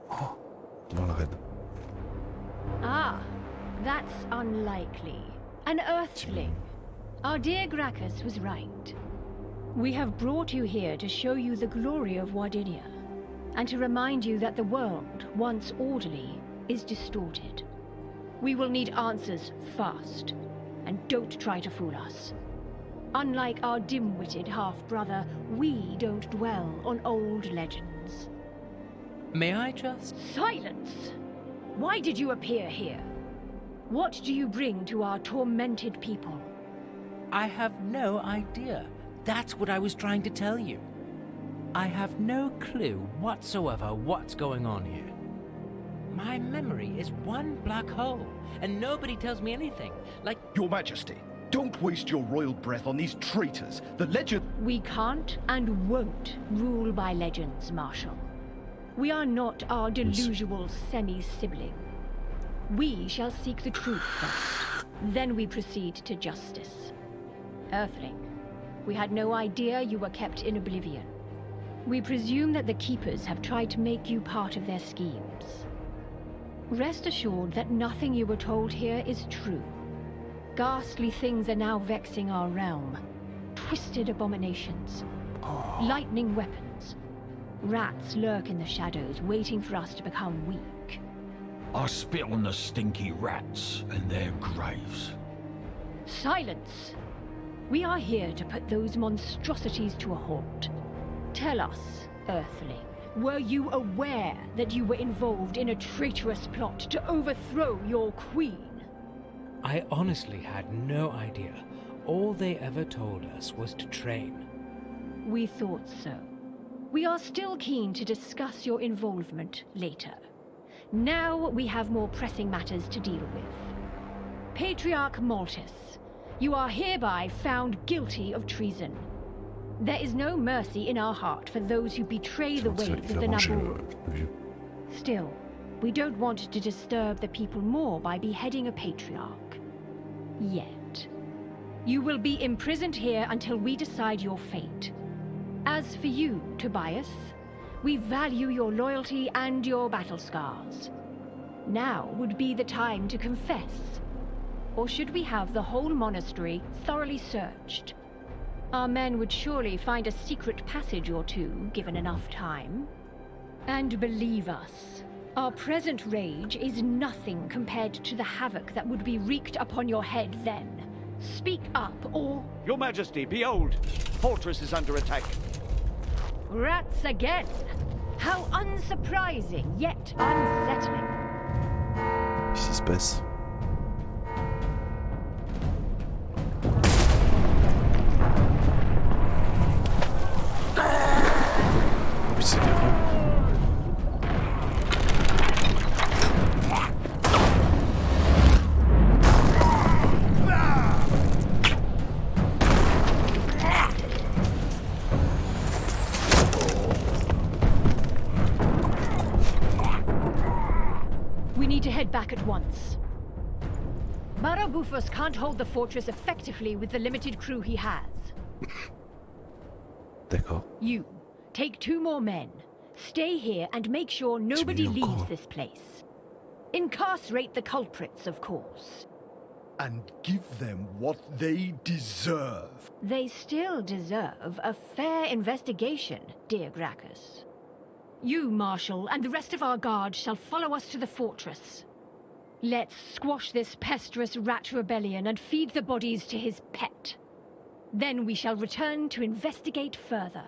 Speaker 1: Oh, dans la reine.
Speaker 12: Ah, that's unlikely. An Earthling. Our dear Gracchus was right. We have brought you here to show you the glory of Wardinia, and to remind you that the world, once orderly, is distorted. We will need answers fast, and don't try to fool us. Unlike our dim-witted half-brother, we don't dwell on old legends.
Speaker 6: May I just...
Speaker 12: Silence! Why did you appear here? What do you bring to our tormented people?
Speaker 6: I have no idea. That's what I was trying to tell you. I have no clue whatsoever what's going on here. My memory is one black hole, and nobody tells me anything. Like...
Speaker 11: Your Majesty, don't waste your royal breath on these traitors. The legend...
Speaker 12: We can't and won't rule by legends, Marshal. We are not our delusional semi-sibling. We shall seek the truth first. Then we proceed to justice. Earthling, we had no idea you were kept in oblivion. We presume that the Keepers have tried to make you part of their schemes. Rest assured that nothing you were told here is true. Ghastly things are now vexing our realm. Twisted abominations. Lightning weapons. Rats lurk in the shadows, waiting for us to become weak.
Speaker 7: I spit on the stinky rats and their graves.
Speaker 12: Silence! We are here to put those monstrosities to a halt. Tell us, Earthling, Were you aware that you were involved in a traitorous plot to overthrow your queen?
Speaker 6: I honestly had no idea. All they ever told us was to train.
Speaker 12: We thought so. We are still keen to discuss your involvement later. Now we have more pressing matters to deal with. Patriarch Maltus, you are hereby found guilty of treason. There is no mercy in our heart for those who betray the ways of the Naboo. Still, we don't want to disturb the people more by beheading a patriarch. Yet. You will be imprisoned here until we decide your fate. As for you, Tobias, we value your loyalty and your battle scars. Now would be the time to confess. Or should we have the whole monastery thoroughly searched? Our men would surely find a secret passage or two, given enough time. And believe us, our present rage is nothing compared to the havoc that would be wreaked upon your head then. Speak up, or...
Speaker 11: Your Majesty, behold! Fortress is under attack.
Speaker 12: Rats again! How unsurprising, yet unsettling.
Speaker 1: Qu'est-ce qui se passe? Oui, c'est vrai.
Speaker 12: We need to head back at once. Barabufus can't hold the fortress effectively with the limited crew he has.
Speaker 1: D'accord.
Speaker 12: You, take 2 more men. Stay here and make sure nobody leaves this place. Incarcerate the culprits, of course.
Speaker 11: And give them what they deserve.
Speaker 12: They still deserve a fair investigation, dear Gracchus. You, Marshal, and the rest of our guard shall follow us to the fortress. Let's squash this pesteous rat rebellion and feed the bodies to his pet. Then we shall return to investigate further.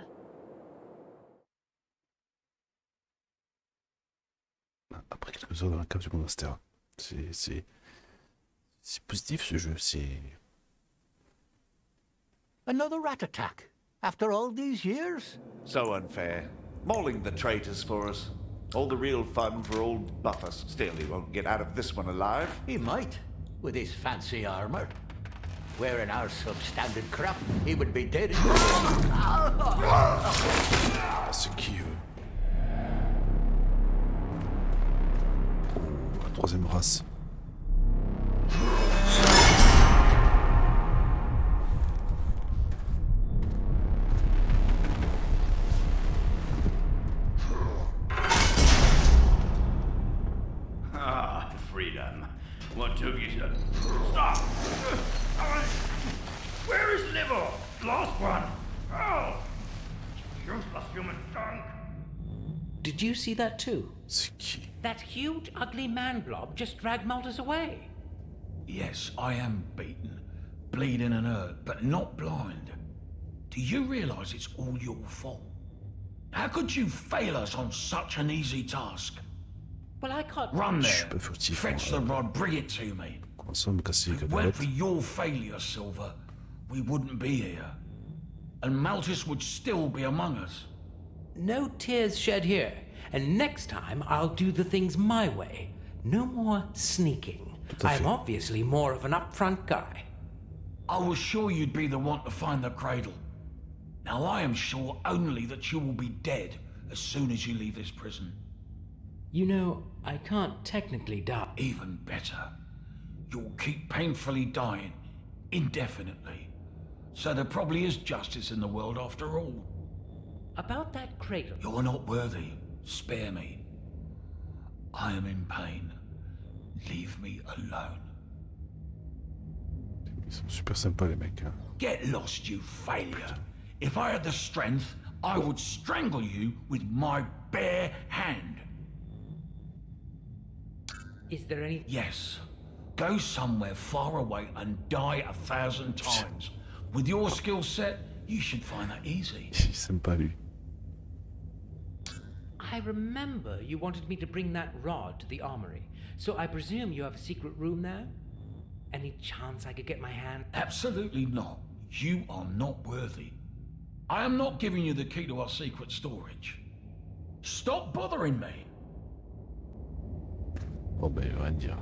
Speaker 1: Après quelques heures dans la cave du monastère. C'est positif ce jeu, c'est...
Speaker 10: Another rat attack? After all these years?
Speaker 13: So unfair. Mauling the traitors for us. All the real fun for old Buffus. Still, he won't get out of this one alive.
Speaker 10: He might, with his fancy armor. Wearing our substandard crap, he would be dead.
Speaker 1: C'est qui Oh, la troisième race.
Speaker 4: Ah, freedom. What took you to... Stop! Where is Liver? Lost one. Oh! Useless human junk.
Speaker 6: Did you see that too?
Speaker 1: C'est qui?
Speaker 6: That huge, ugly man blob just dragged Maltus away.
Speaker 7: Yes, I am beaten, bleeding and hurt, but not blind. Do you realise it's all your fault? How could you fail us on such an easy task?
Speaker 6: Well, I can't...
Speaker 7: Run there, fetch the rod, bring it to me.
Speaker 1: Commençons à me casser les
Speaker 7: If it weren't
Speaker 1: cacahuètes.
Speaker 7: for your failure, Silver, we wouldn't be here. And Maltus would still be among us.
Speaker 6: No tears shed here. And next time, I'll do the things my way. No more sneaking. I'm obviously more of an upfront guy.
Speaker 7: I was sure you'd be the one to find the cradle. Now I am sure only that you will be dead as soon as you leave this prison.
Speaker 6: You know, I can't technically die.
Speaker 7: Even better. You'll keep painfully dying, indefinitely. So there probably is justice in the world after all.
Speaker 6: About that cradle...
Speaker 7: You're not worthy. Spare me. I am in pain. Leave me alone.
Speaker 1: Ils sont super sympas les mecs. Hein.
Speaker 7: Get lost, you failure. If I had the strength, I would strangle you with my bare hand.
Speaker 6: Is there any...
Speaker 7: Yes. Go somewhere far away and die 1,000 times. With your skill set, you should find that easy.
Speaker 1: Il est sympa lui.
Speaker 6: I remember you wanted me to bring that rod to the armory, so I presume you have a secret room there? Any chance I could get my hand...
Speaker 7: Absolutely not. You are not worthy. I am not giving you the key to our secret storage. Stop bothering me.
Speaker 1: Oh ben, il veut rien dire.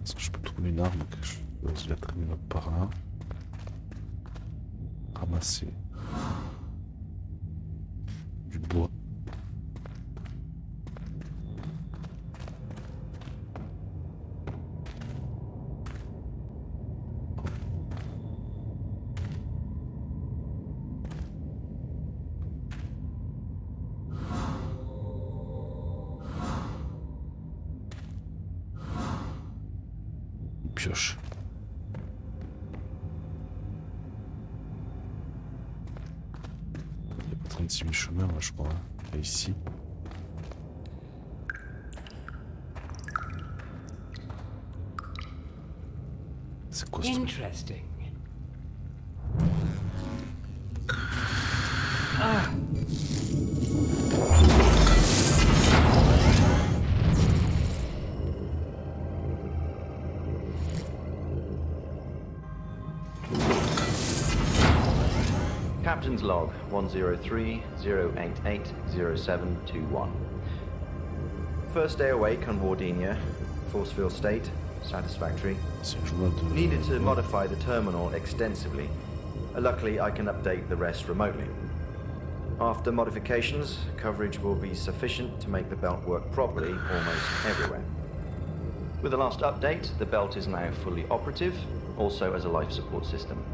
Speaker 1: Est-ce que je peux trouver une arme que je la traîne par là? Ramasser du bois. Pioche. Il y a pas 36 000 chemins là, je crois. Et ici. C'est quoi ce truc?
Speaker 6: Interesting.
Speaker 4: Captain's log 103-088-0721. First day awake on Wardinia. Force field state, satisfactory. Needed to modify the terminal extensively. Luckily, I can update the rest remotely. After modifications, coverage will be sufficient to make the belt work properly almost everywhere. With the last update, the belt is now fully operative, also as a life support system.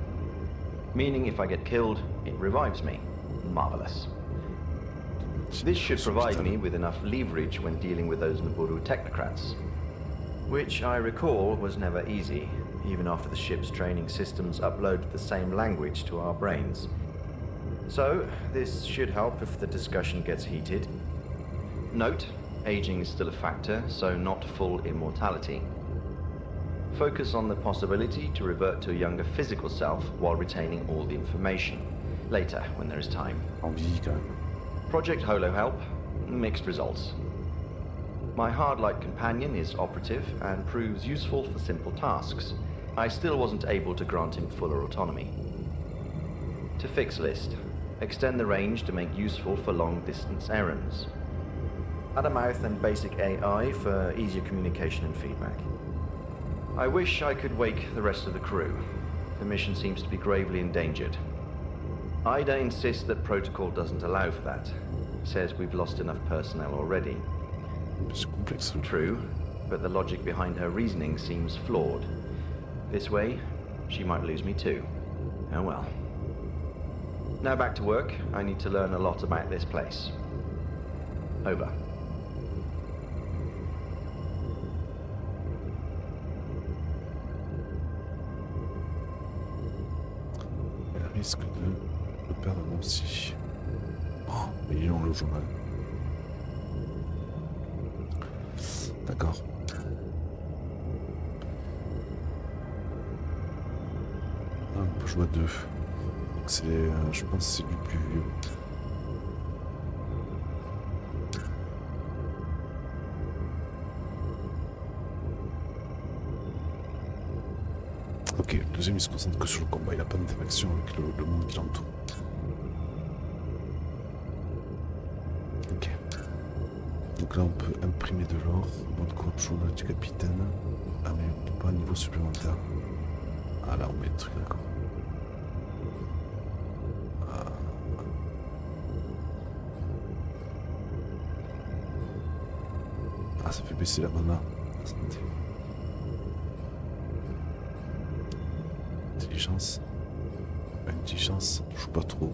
Speaker 4: Meaning if I get killed, it revives me. Marvelous. This should provide me with enough leverage when dealing with those Naburu technocrats. Which I recall was never easy, even after the ship's training systems uploaded the same language to our brains. So, this should help if the discussion gets heated. Note, aging is still a factor, so not full immortality. Focus on the possibility to revert to a younger physical self while retaining all the information. Later, when there is time. Project Holo Help, mixed results. My hard-light companion is operative and proves useful for simple tasks. I still wasn't able to grant him fuller autonomy. To fix list, extend the range to make useful for long-distance errands. Add a mouth and basic AI for easier communication and feedback. I wish I could wake the rest of the crew. The mission seems to be gravely endangered. Ida insists that protocol doesn't allow for that. Says we've lost enough personnel already. True, but the logic behind her reasoning seems flawed. This way, she might lose me too. Oh well. Now back to work. I need to learn a lot about this place. Over.
Speaker 1: Elle risque de perdre moi aussi. Oh, mais il est long le journal. D'accord. Ah, on peut jouer à deux. Donc c'est, je pense que c'est du plus vieux. Ok, le deuxième il se concentre que sur le combat, il n'a pas d'interaction avec le monde qui l'entoure. Ok. Donc là on peut imprimer de l'or, mode contrôle du capitaine. Ah mais on peut pas un niveau supplémentaire. Ah là on met le truc d'accord. Ah ça fait baisser la mana. Santé. Intelligence. Intelligence, je joue pas trop.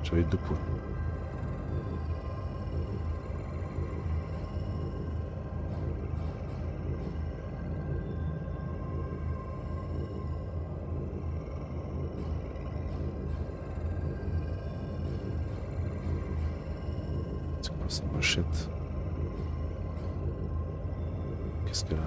Speaker 1: J'avais 2 points. Ça m'achète. Qu'est-ce qu'elle a?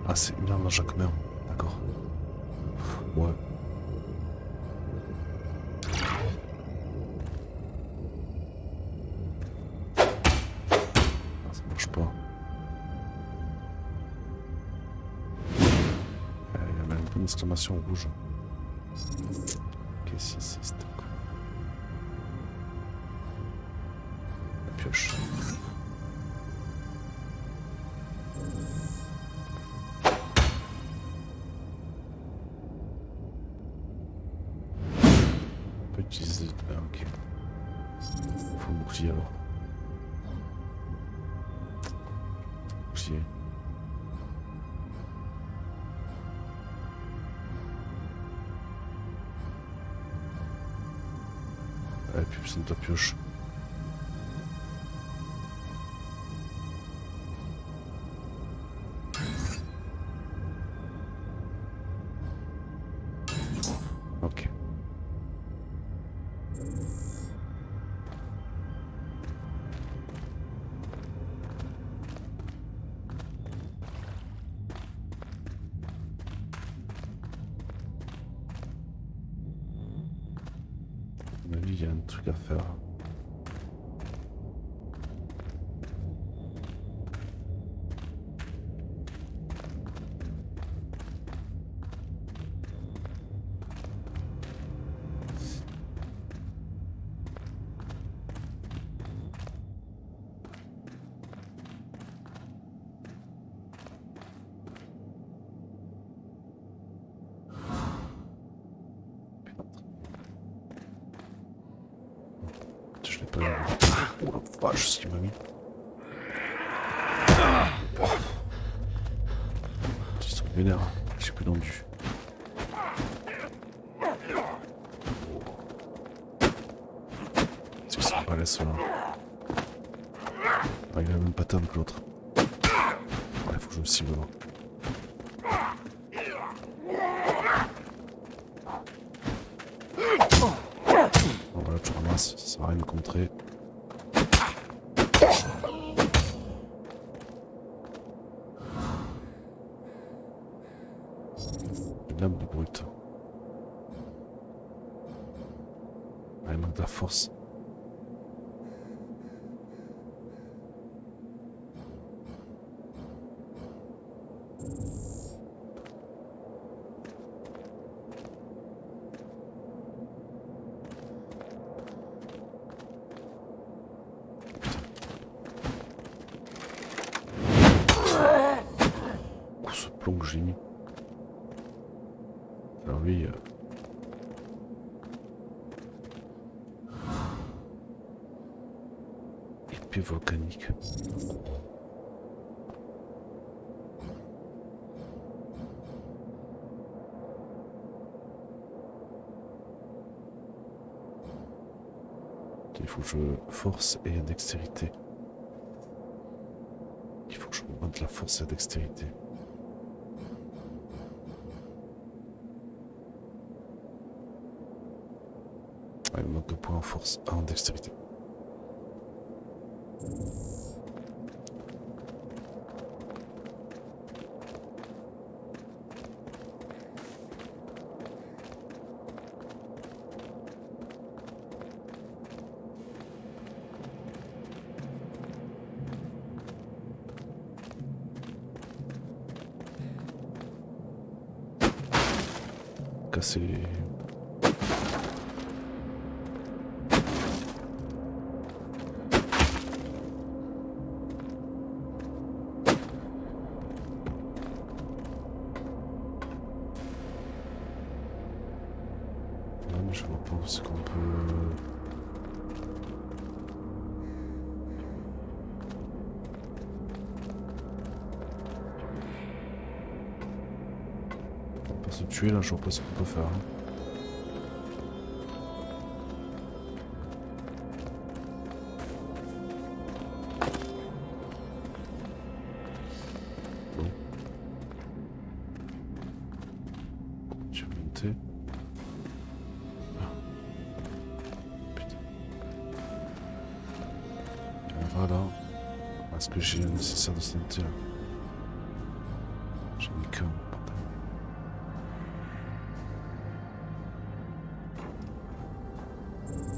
Speaker 1: Ah, c'est une arme à chaque main. D'accord. Ouais. Ah, ça marche pas. Il y a même une exclamation rouge. Qu'est-ce que c'est ça? La pioche. On peut utiliser... Ah, ok. Faut le bouclier alors. Bouclier. Ah, et puis besoin de ta pioche. Ok. À mon avis, il y a un truc à faire. Je l'ai pas eu. Oh la vache, ce qu'il m'a mis. Ils sont vénères. J'ai plus d'endu. C'est qu'ils sont pas là, ceux-là. Ah, il a la même pattern que l'autre. Ouais, faut que je me cible là. Bon, voilà, tu ramasses, ça sert à rien de contrer. Une lame de brut. Ah, il manque de la force. Oh, ce plomb que j'ai mis. Alors lui... épée volcanique. Il faut que je force et dextérité. Il faut que je monte la force et la dextérité. Ah, il me manque 2 points en force, 1 en dextérité. Casser. Non, mais je vois pas où c'est qu'on peut... On peut se tuer là, je vois pas ce qu'on peut faire. Voilà. Est-ce que j'ai le nécessaire de santé là? J'en ai qu'un.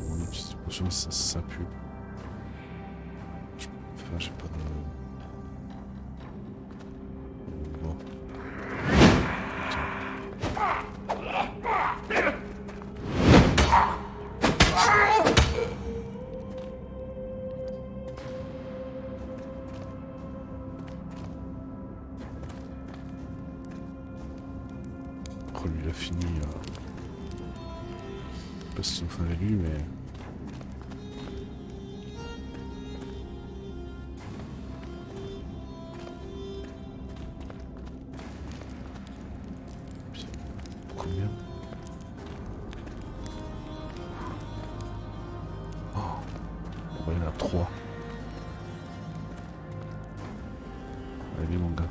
Speaker 1: Mon petite potion, ça pue. Enfin, j'ai pas de... Bon. Oh, lui, il a fini. Parce qu'ils ont fait avec lui, mais. Combien? Oh, il y en a 3. Allez, mon gars.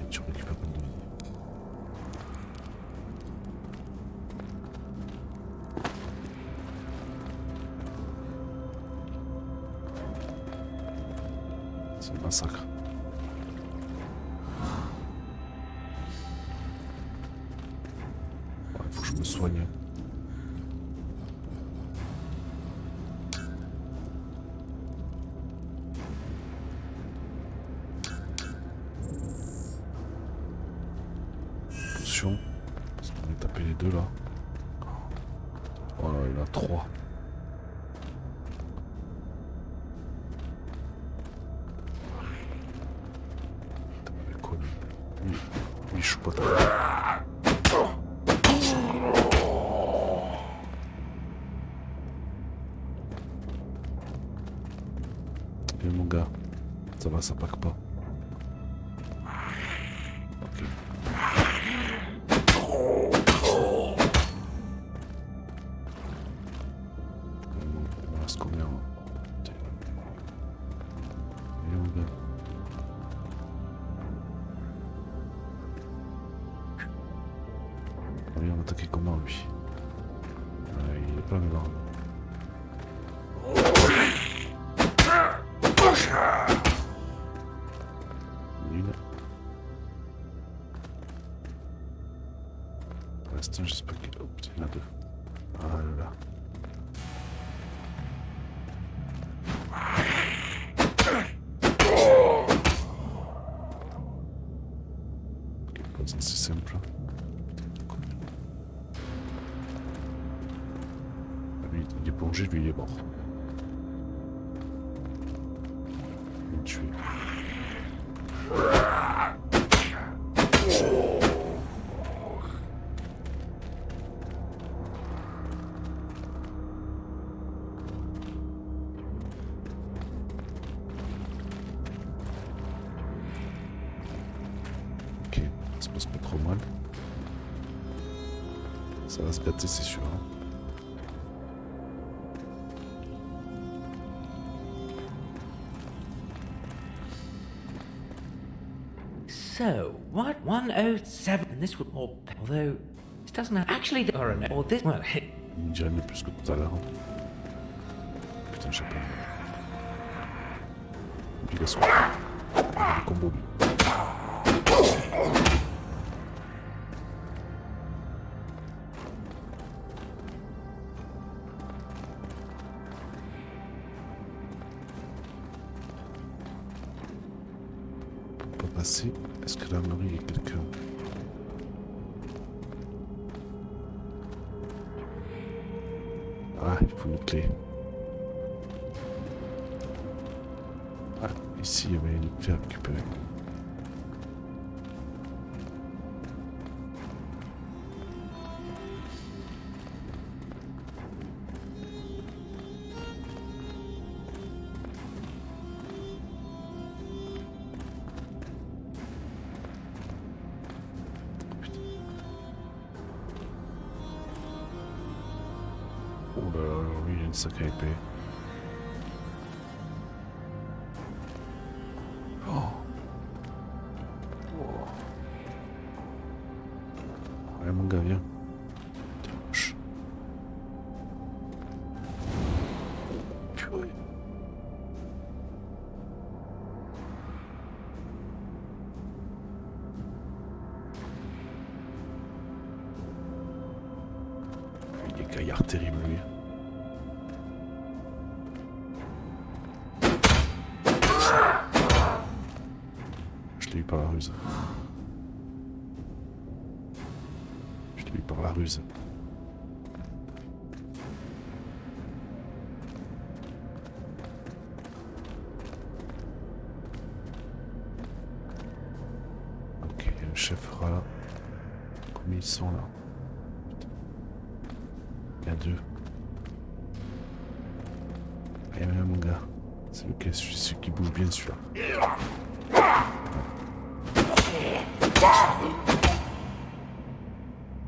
Speaker 1: Tu récupères pas de vie. C'est le massacre. Ouais, faut que je me soigne. Potion. Parce qu'on va taper les deux là. Voilà, il y en a 3. Avec quoi lui, je suis pas d'accord. Et mon gars, ça va, ça pack pas. Ok. Il me reste combien là? Et mon gars. Allez, on va attaquer comment lui? Il est pas là. Nul. Pour l'instant, j'espère qu'il... Oh putain, il y en a 2. Ah là là. Ok, c'est simple. Lui, il est plongé, lui, il est mort. Il m'a tué. Ok, ça se passe pas trop mal. Ça va se gâter, c'est sûr. Hein.
Speaker 6: So, what? 107. And this would all. Although, this doesn't have. Actually, or this. Well,
Speaker 1: Il me dirait mieux plus que tout à l'heure. Putain, j'ai pas. Obligation. Le combo. Pour pas passer, est-ce que l'armerie, il y a quelqu'un? Ah, il faut une clé. Ah, ici, il y avait une clé à récupérer. Oh là là, lui, il a une sacrée épée. Oh. gars, viens. Déroche. Purée. Il est gaillard terrible, lui. Je l'ai eu par la ruse. Je l'ai eu par la ruse. Ok, le chef rat. Combien ils sont là? Il y a deux. Allez, même mon gars. C'est lequel? Celui qui bouge bien, celui-là.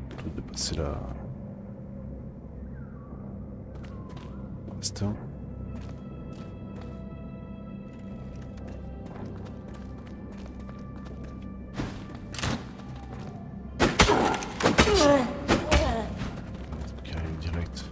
Speaker 1: Plutôt de passer là. Pour l'instant. Qui arrive direct.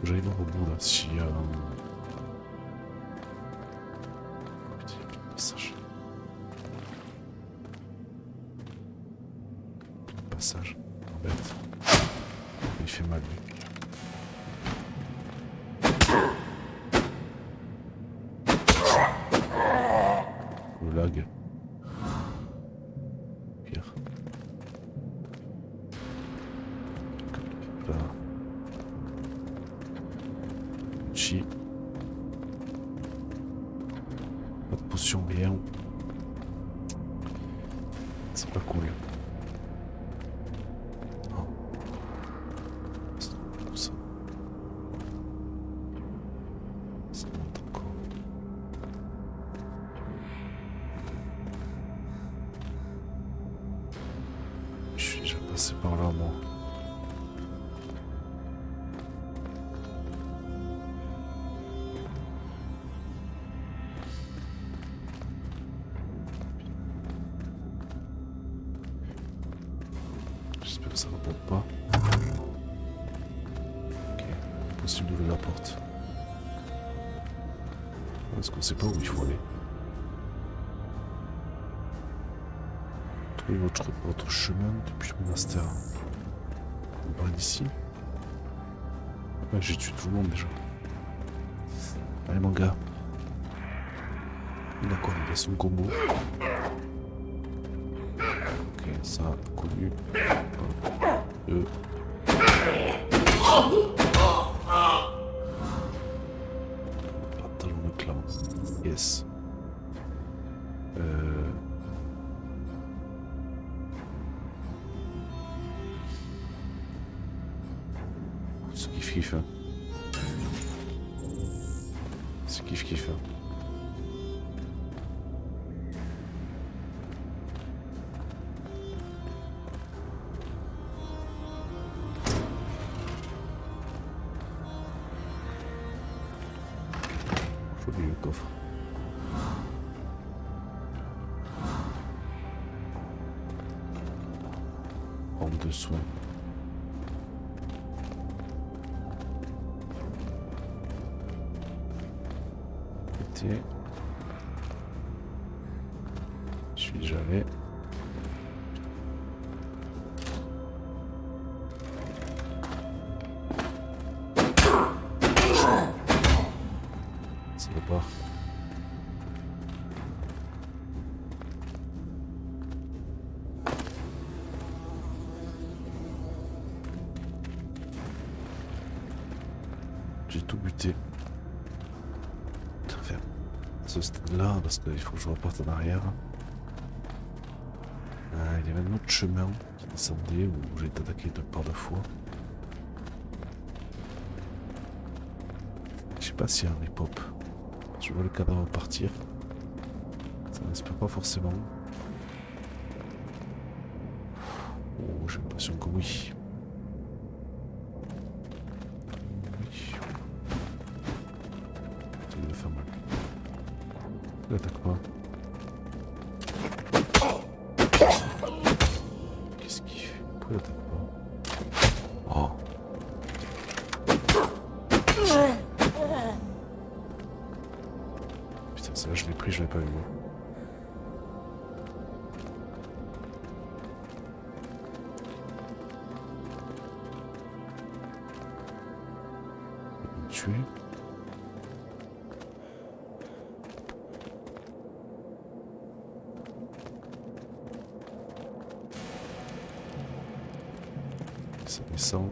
Speaker 1: J'allais voir au bout là si putain, passage. Passage. Bête. Il fait mal lui. Le lag. Pire. Là. Chi. Pas de potion, rien. C'est pas cool. Oh. C'est tout ça. Ça monte encore. Je suis déjà passé par là, moi. J'espère que ça ne remonte pas. Ok, possible d'ouvrir la porte. Parce qu'on sait pas où il faut aller. Trouvez votre chemin depuis le monastère. On part d'ici. Ouais, j'ai tué tout le monde déjà. Allez mon gars. Il a quoi? Il a son combo. Ok, ça, connu. Pantalon de clan. Yes. C'est kiff-kiff, hein. C'est kiff-kiff, hein. Joli le coffre. Arme de soin. Pété. Je suis déjà allé. Ça repart. J'ai tout buté. Enfin, à ce stade-là, parce qu'il faut que je reparte en arrière. Il y avait un autre chemin qui descendait où j'ai été attaqué de par deux fois. Je sais pas s'il y a un repop. Je vois le cadavre partir. Ça n'espère pas forcément. Oh, j'ai l'impression que oui. Oui. Il attaque pas. Qu'est-ce qu'il fait? Pourquoi il attaque pas? Oh. Putain, celle-là je l'ai pris, je l'ai pas eu moi. Tuer. Ça descend.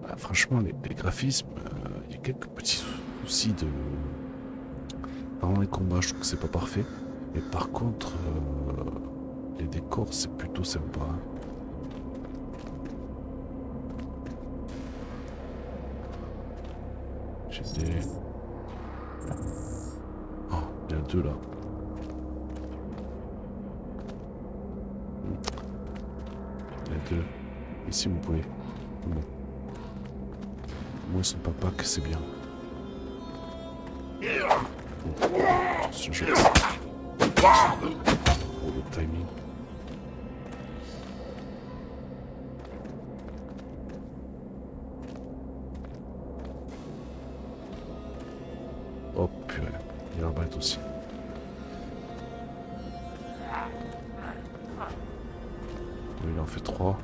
Speaker 1: Ah, franchement, les graphismes, il y a quelques petits soucis de... Dans les combats, je trouve que c'est pas parfait. Mais par contre, les décors, c'est plutôt sympa. Hein. J'ai des... Oh, il y en a deux là. Il y en a deux. Ici, vous pouvez. Bon. Moi, ils sont pas pack, c'est bien. Attention, je... Oh, le timing. Oh purée, il y a l'arbalète aussi. Oui, il en fait 3.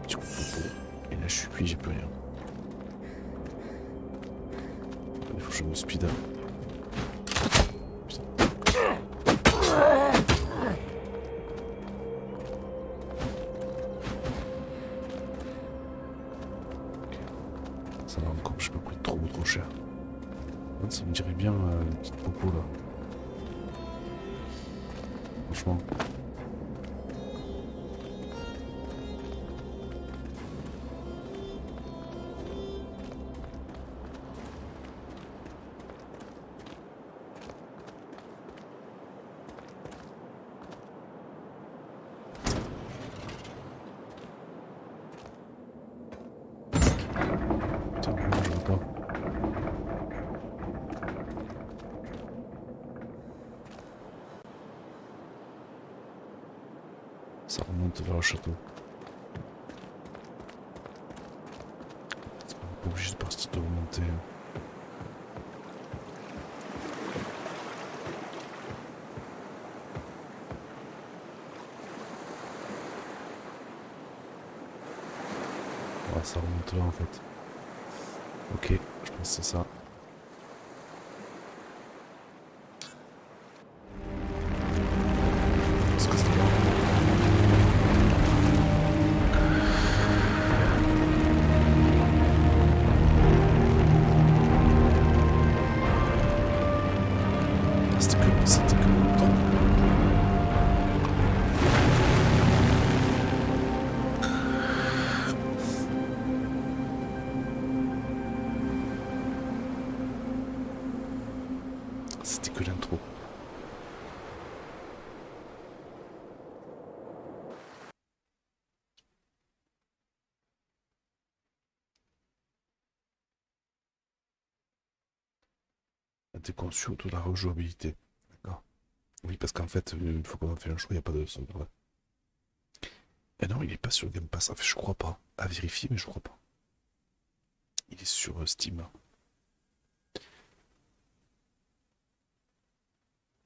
Speaker 1: Petit coup de popo. Et là je suis cuit, j'ai plus rien. Il faut que je me speed up. Ça va encore, je peux pas trop cher. Ça me dirait bien une petite popo là. Franchement. Putain, je vois pas. Ça remonte vers le château. C'est pas obligé de partir de remonter. Ouais, ça remonte là en fait. Ok, je pense que c'est ça. Est-ce que c'était là? C'était que le temps. C'était que l'intro. C'était conçu autour de la rejouabilité. D'accord. Oui, parce qu'en fait, une fois qu'on a fait un choix, il n'y a pas de sauvegarde. Et non, il n'est pas sur le Game Pass. En fait, je crois pas. À vérifier, mais je crois pas. Il est sur Steam.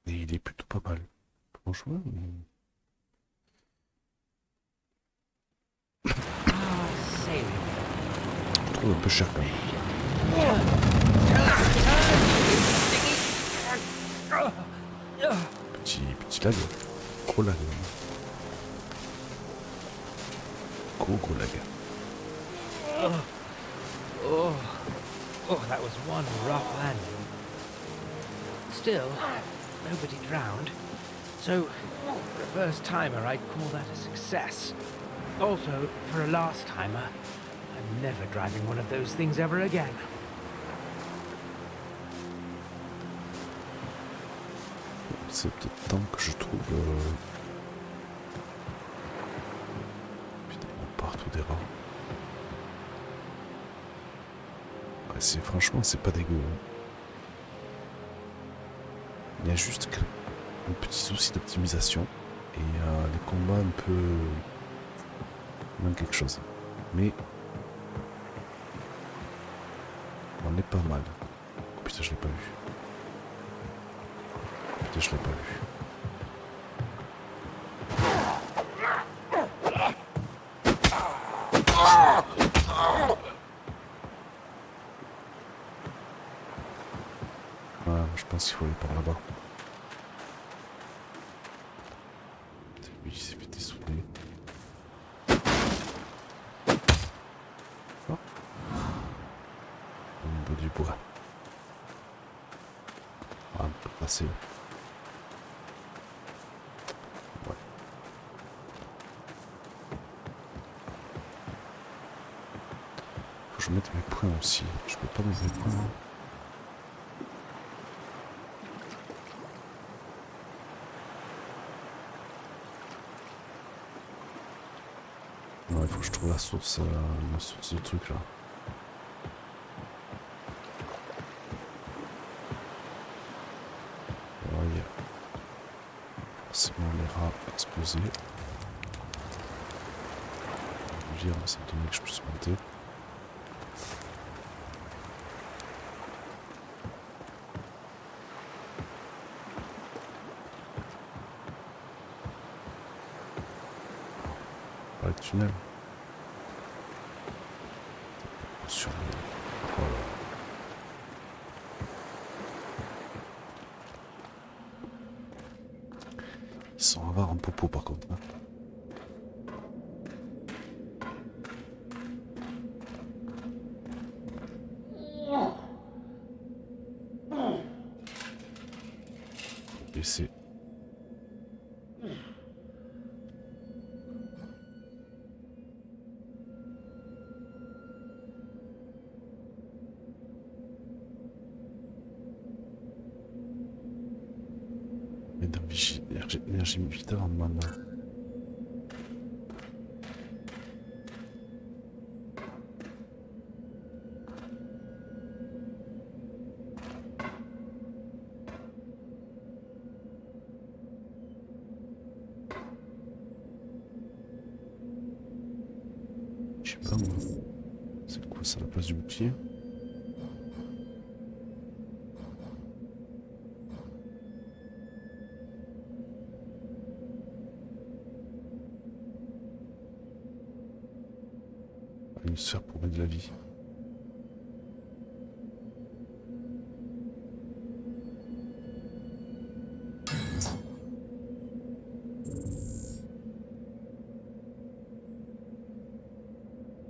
Speaker 1: Et il est plutôt pas mal. Franchement. Je trouve un peu cher quand même. Petit lag. Gros lag. Gros lag.
Speaker 6: Oh, that was one rough landing. Still, nobody drowned. So, for a first timer, I'd call that a success. Also, for a last timer, I'm never driving one of those things ever again.
Speaker 1: C'est peut-être temps que je trouve... Putain, il y a partout des rats. Ouais, franchement, c'est pas dégueu. Hein. Il y a juste un petit souci d'optimisation. Et les combats un peu... Il manque quelque chose. Mais... On est pas mal. Oh, putain, je l'ai pas vu. Putain, je l'ai pas vu. Ouais, je pense qu'il faut aller par là-bas. Lui, il s'est fait dessouder. Oh. Au niveau du bois. Ah, on peut passer. Ouais. Faut que je mette mes points aussi. Je peux pas mettre mes points. Hein. Non, il faut que je trouve la source de truc là. Ouais, il y a forcément les rats explosés. Je veux dire, ça me donne que je puisse monter. Pas le tunnel. Sur le... Voilà. Ils sont avares en popo par contre. Hein. Laissez. Énergie vitale en mana. Je sais pas moi. C'est quoi ça, la place du bouclier? Une sphère pour mettre de la vie.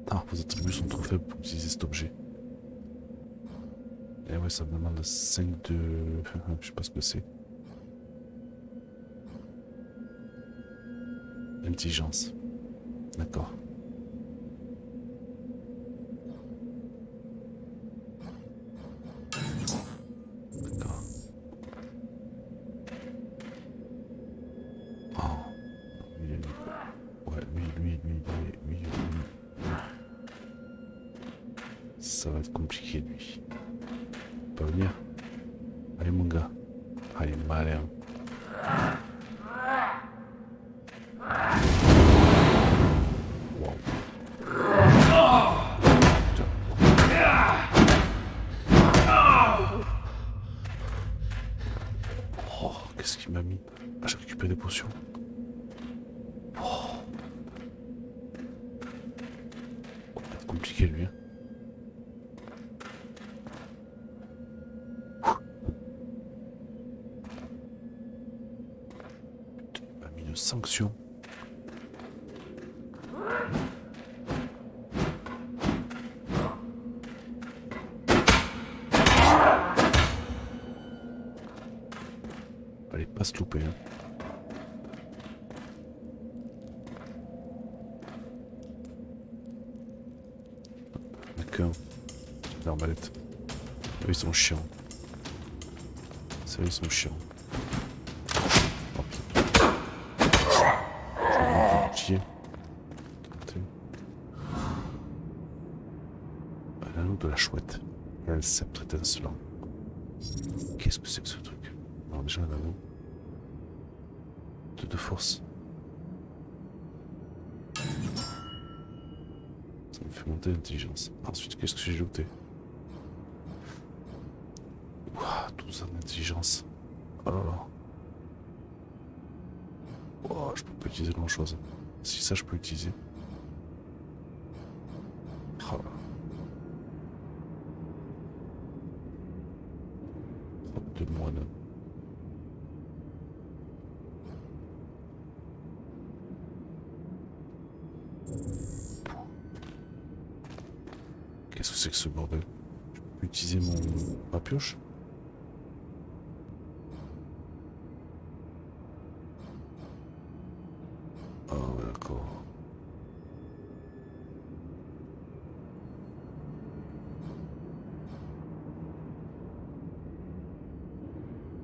Speaker 1: Ah, vos attributs sont trop faibles pour utiliser cet objet. Et ouais, ça me demande 5 de... Je sais pas ce que c'est. Intelligence. D'accord. Ça va être compliqué lui. Il peut pas venir. Allez mon gars. Allez malin. Wow. Oh, qu'est-ce qu'il m'a mis? Ah, j'ai récupéré des potions. Oh. Ça va être compliqué lui. Hein. Sanction. Fallait pas se louper. Hein. D'accord. L'arbalète. Eux ils sont chiants. Ça ils sont chiants. bouclier. L'anneau de la chouette. Et un sceptre étincelant. Qu'est-ce que c'est que ce truc? Alors déjà un anneau. De force. Ça me fait monter l'intelligence. Ensuite, qu'est-ce que j'ai looté? Ouah, 12 ans d'intelligence. Oh là là. Oh, je peux pas utiliser grand chose. Si ça je peux utiliser. Oh là. Robe de moine. Qu'est-ce que c'est que ce bordel? Je peux utiliser ma pioche? Ah d'accord.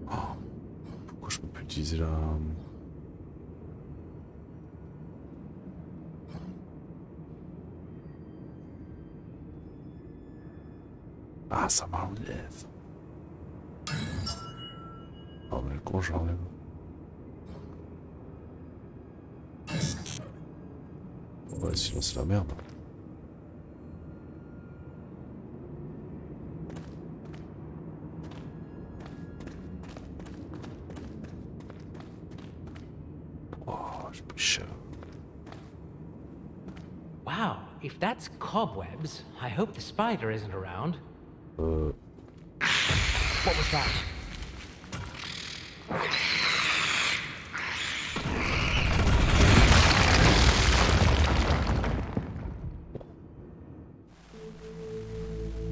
Speaker 1: Oh, pourquoi je peux plus utiliser la... Ah, ça m'enlève. Oh mais quand je l'enlève. Ouais, sinon c'est la merde. Oh, je peux cher.
Speaker 6: Wow, if that's cobwebs, I hope the spider isn't around. What was that?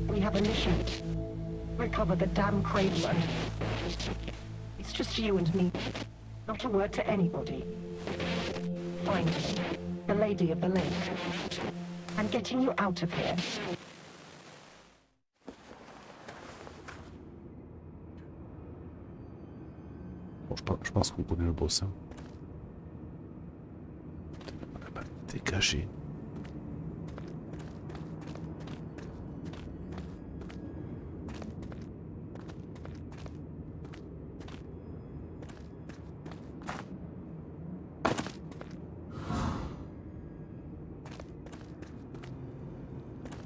Speaker 3: We have a mission. Recover the damn cradler. It's just you and me. Not a word to anybody. Find me, the Lady of the Lake. I'm getting you out of here.
Speaker 1: Bon, je pense qu'on connaît le boss. Hein. Dégagé.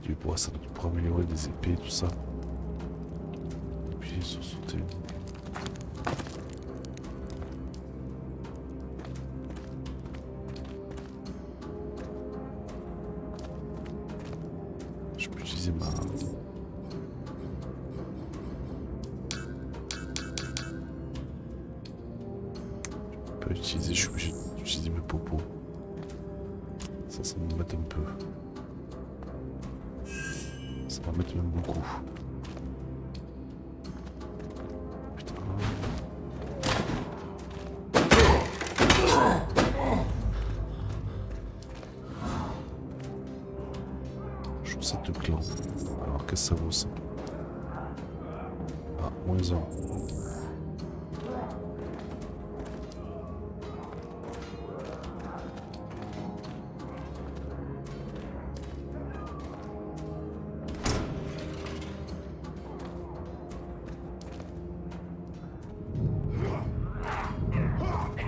Speaker 1: Du bois, ça doit pour améliorer des épées, tout ça. Puis sur sauter. Je peux utiliser ma... Je peux utiliser, je suis obligé d'utiliser mes popos. Ça me met un peu. Ça va mettre même beaucoup. Putain. Chaussette de clan. Alors qu'est-ce que ça vaut ça? Ah, moins 1.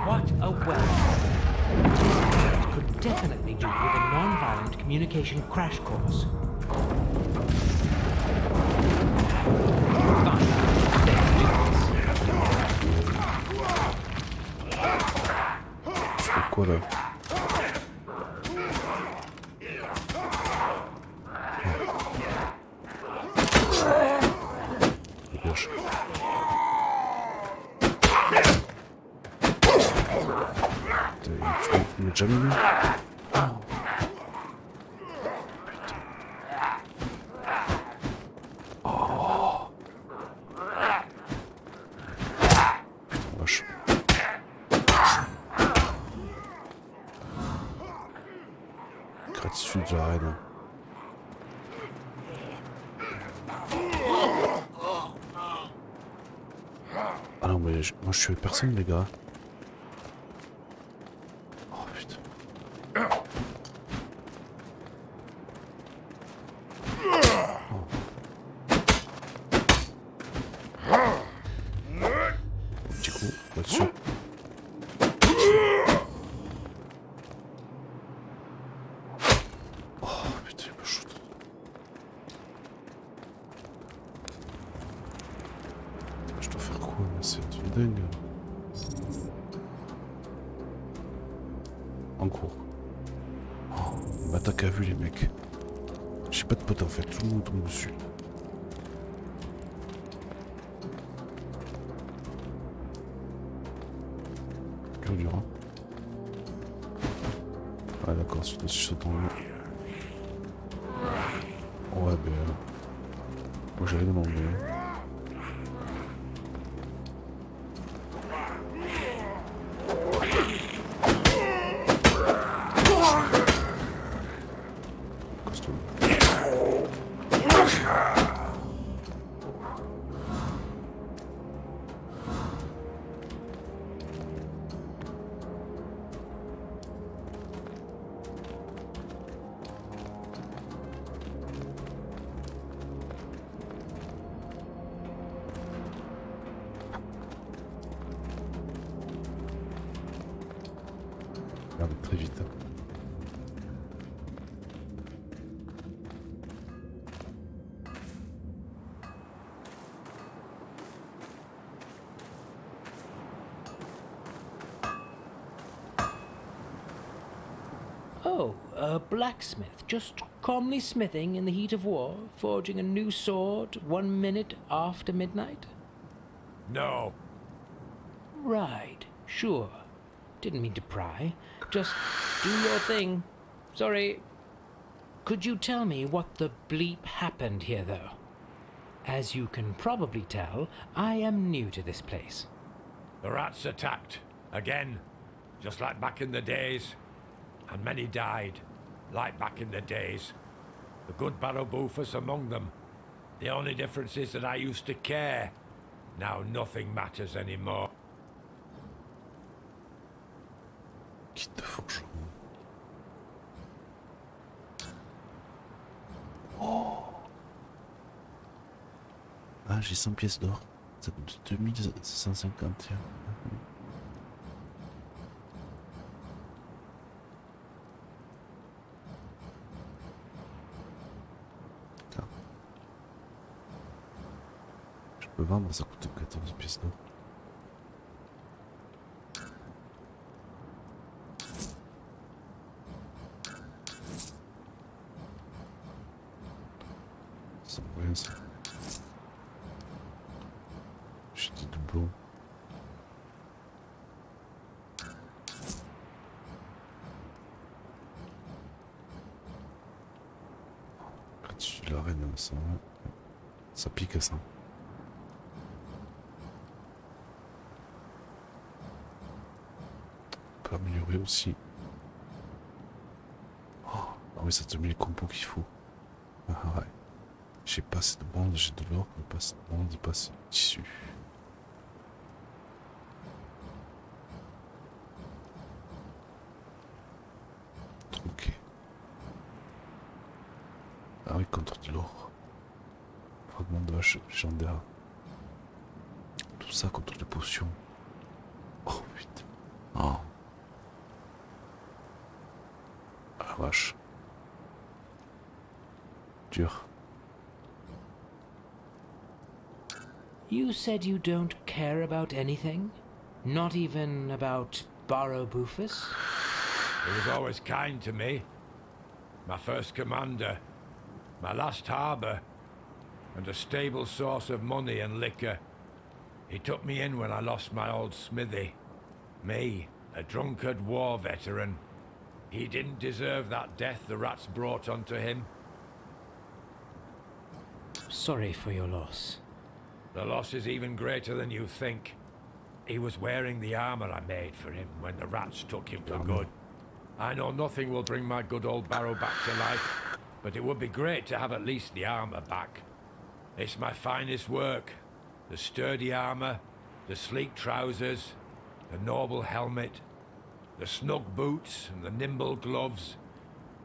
Speaker 6: What a weapon. This could definitely do with a non-violent communication crash course. Fine. Let's do this.
Speaker 1: Je fais quoi là? Gauche. Tu m'as jamais vu? Oh. Putain, vache. Gratitude de la reine. Ah non, mais moi je suis avec personne, les gars. Oh putain. Petit coup là-dessus. Oh putain, il me shoot. Je dois faire quoi là? C'est un truc dingue. En cours. Oh, on m'attaque à vue les mecs. J'ai pas de potes en fait, tout le monde tombe dessus. Dur hein. Ah d'accord, sur dessus saute en haut. Ouais ben... moi j'allais demander. Regarde très vite.
Speaker 6: Oh, a blacksmith, just calmly smithing in the heat of war, forging a new sword 1 minute after midnight?
Speaker 7: No.
Speaker 6: Right, sure. Didn't mean to pry. Just do your thing. Sorry. Could you tell me what the bleep happened here, though? As you can probably tell, I am new to this place.
Speaker 7: The rats attacked. Again. Just like back in the days. And many died. Like back in the days. The good Barrow-Bufus among them. The only difference is that I used to care. Now nothing matters anymore.
Speaker 1: Quitte de forgeron. Oh. Ah, j'ai 100 pièces d'or. Ça coûte 2151. Putain. Je peux vendre, ça coûte 14 pièces d'or. Ça vaut rien ça. J'ai des doublons. Là-dessus de l'arène, ça pique à ça. On peut améliorer aussi. Oh, ah oui, ça te met les compos qu'il faut. Ah ouais. J'ai pas assez de bandes, j'ai de l'or, mais pas assez de bandes, pas assez de tissu. Ok. Ah oui, contre de l'or. Fragment de hache légendaire. Tout ça contre les potions. Oh putain. Oh. Ah vache. Dur.
Speaker 6: You said you don't care about anything? Not even about Barrow-Bufus?
Speaker 7: He was always kind to me. My first commander. My last harbour. And a stable source of money and liquor. He took me in when I lost my old smithy. Me, a drunkard war veteran. He didn't deserve that death the rats brought onto him.
Speaker 6: Sorry for your loss.
Speaker 7: The loss is even greater than you think. He was wearing the armour I made for him when the rats took him for good. I know nothing will bring my good old Barrow back to life, but it would be great to have at least the armour back. It's my finest work. The sturdy armour, the sleek trousers, the noble helmet.
Speaker 14: The snug boots and the nimble gloves.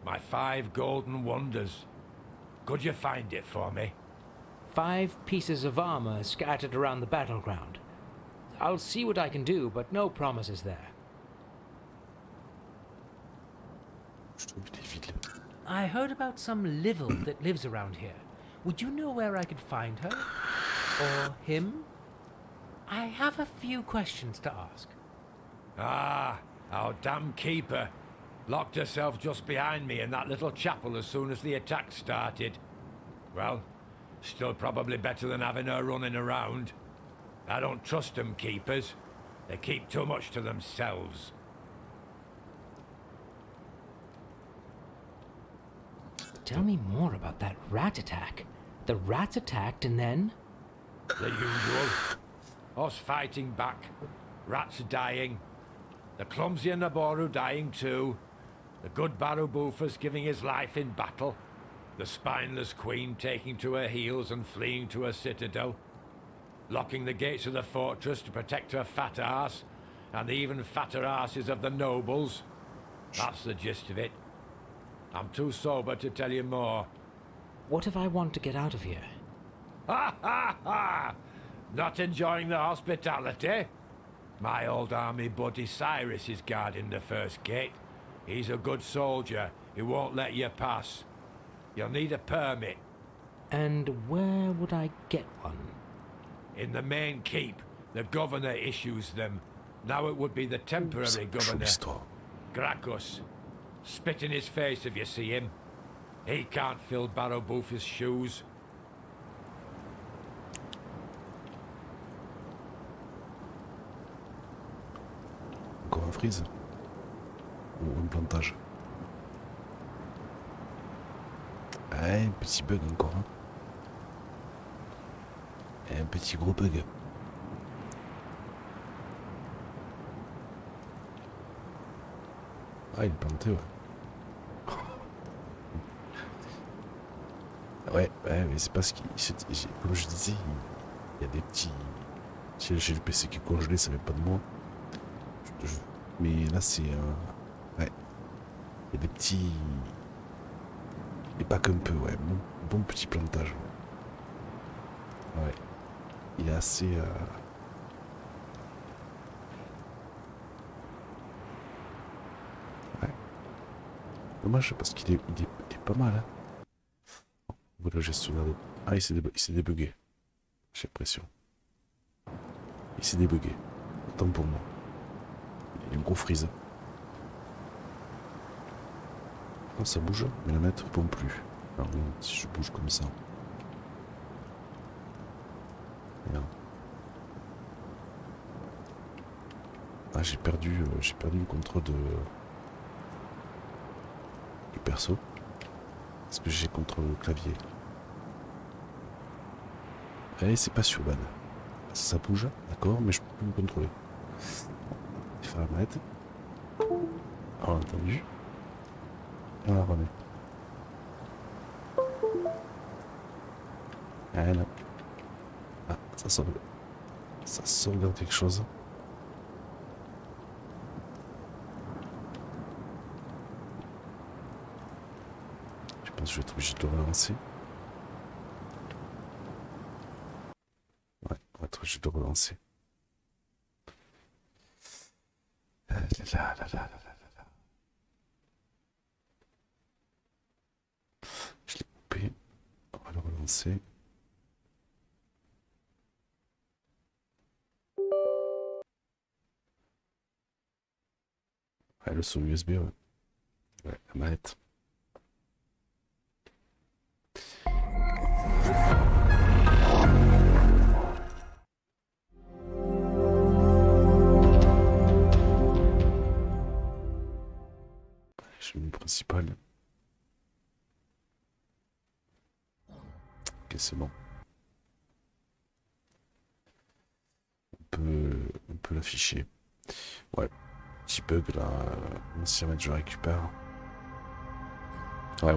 Speaker 14: My 5 golden wonders. Could you find it for me?
Speaker 6: 5 pieces of armor scattered around the battleground. I'll see what I can do, but no promises there. I heard about some Livell that lives around here. Would you know where I could find her? Or him? I have a few questions to ask.
Speaker 14: Ah, our damn keeper. Locked herself just behind me in that little chapel as soon as the attack started. Well, still probably better than having her running around. I don't trust them keepers. They keep too much to themselves.
Speaker 6: Tell me more about that rat attack. The rats attacked and then...
Speaker 14: The usual. Us fighting back. Rats dying. The clumsy Naboru dying too. The good Barubufas giving his life in battle. The spineless queen taking to her heels and fleeing to her citadel. Locking the gates of the fortress to protect her fat arse. And the even fatter arses of the nobles. That's the gist of it. I'm too sober to tell you more.
Speaker 6: What if I want to get out of here?
Speaker 14: Ha ha ha! Not enjoying the hospitality? My old army buddy Cyrus is guarding the first gate. He's a good soldier. He won't let you pass. You'll need a permit.
Speaker 6: And where would I get one?
Speaker 14: In the main keep. The governor issues them. Now it would be the temporary governor. Gracchus. Spit in his face if you see him. He can't fill Barubuf's shoes.
Speaker 1: Encore un freeze. Ou un plantage. Ah, un petit bug encore. Hein. Un petit gros bug. Ah, il est planté, ouais. Ouais, mais c'est parce qu'il... Comme je disais, il y a des petits... J'ai le PC qui est congelé, ça fait pas de moi. Mais là, c'est... Ouais. Il y a des petits... Et pas qu'un peu, ouais. Bon petit plantage. Ouais. Il est assez... Ouais. Dommage, parce qu'il est pas mal, hein. Voilà, gestionnaire de... Ah, il s'est débugué. J'ai l'impression. Il s'est débugué. Autant pour moi. Il y a un gros freeze. Oh, ça bouge, mais la mettre ne pompe plus. Alors, si je bouge comme ça. Merde. Ah, j'ai perdu le contrôle du perso. Parce que j'ai contrôle le clavier. Allez, c'est pas sur ban. Ça bouge, d'accord, mais je peux plus me contrôler. Je vais faire la manette. On l'a entendu. Et on la remet. Voilà. Ah, ça sauvegarde quelque chose. Je pense que je vais être obligé de le relancer. Ouais, on va être obligé de le relancer. Je l'ai coupé. On va le relancer. Ouais, le son USB, ouais. Ouais, la manette. Je mets le principal. Ok, c'est bon. On peut l'afficher. Ouais. Petit bug là. Si jamais je récupère. Ouais.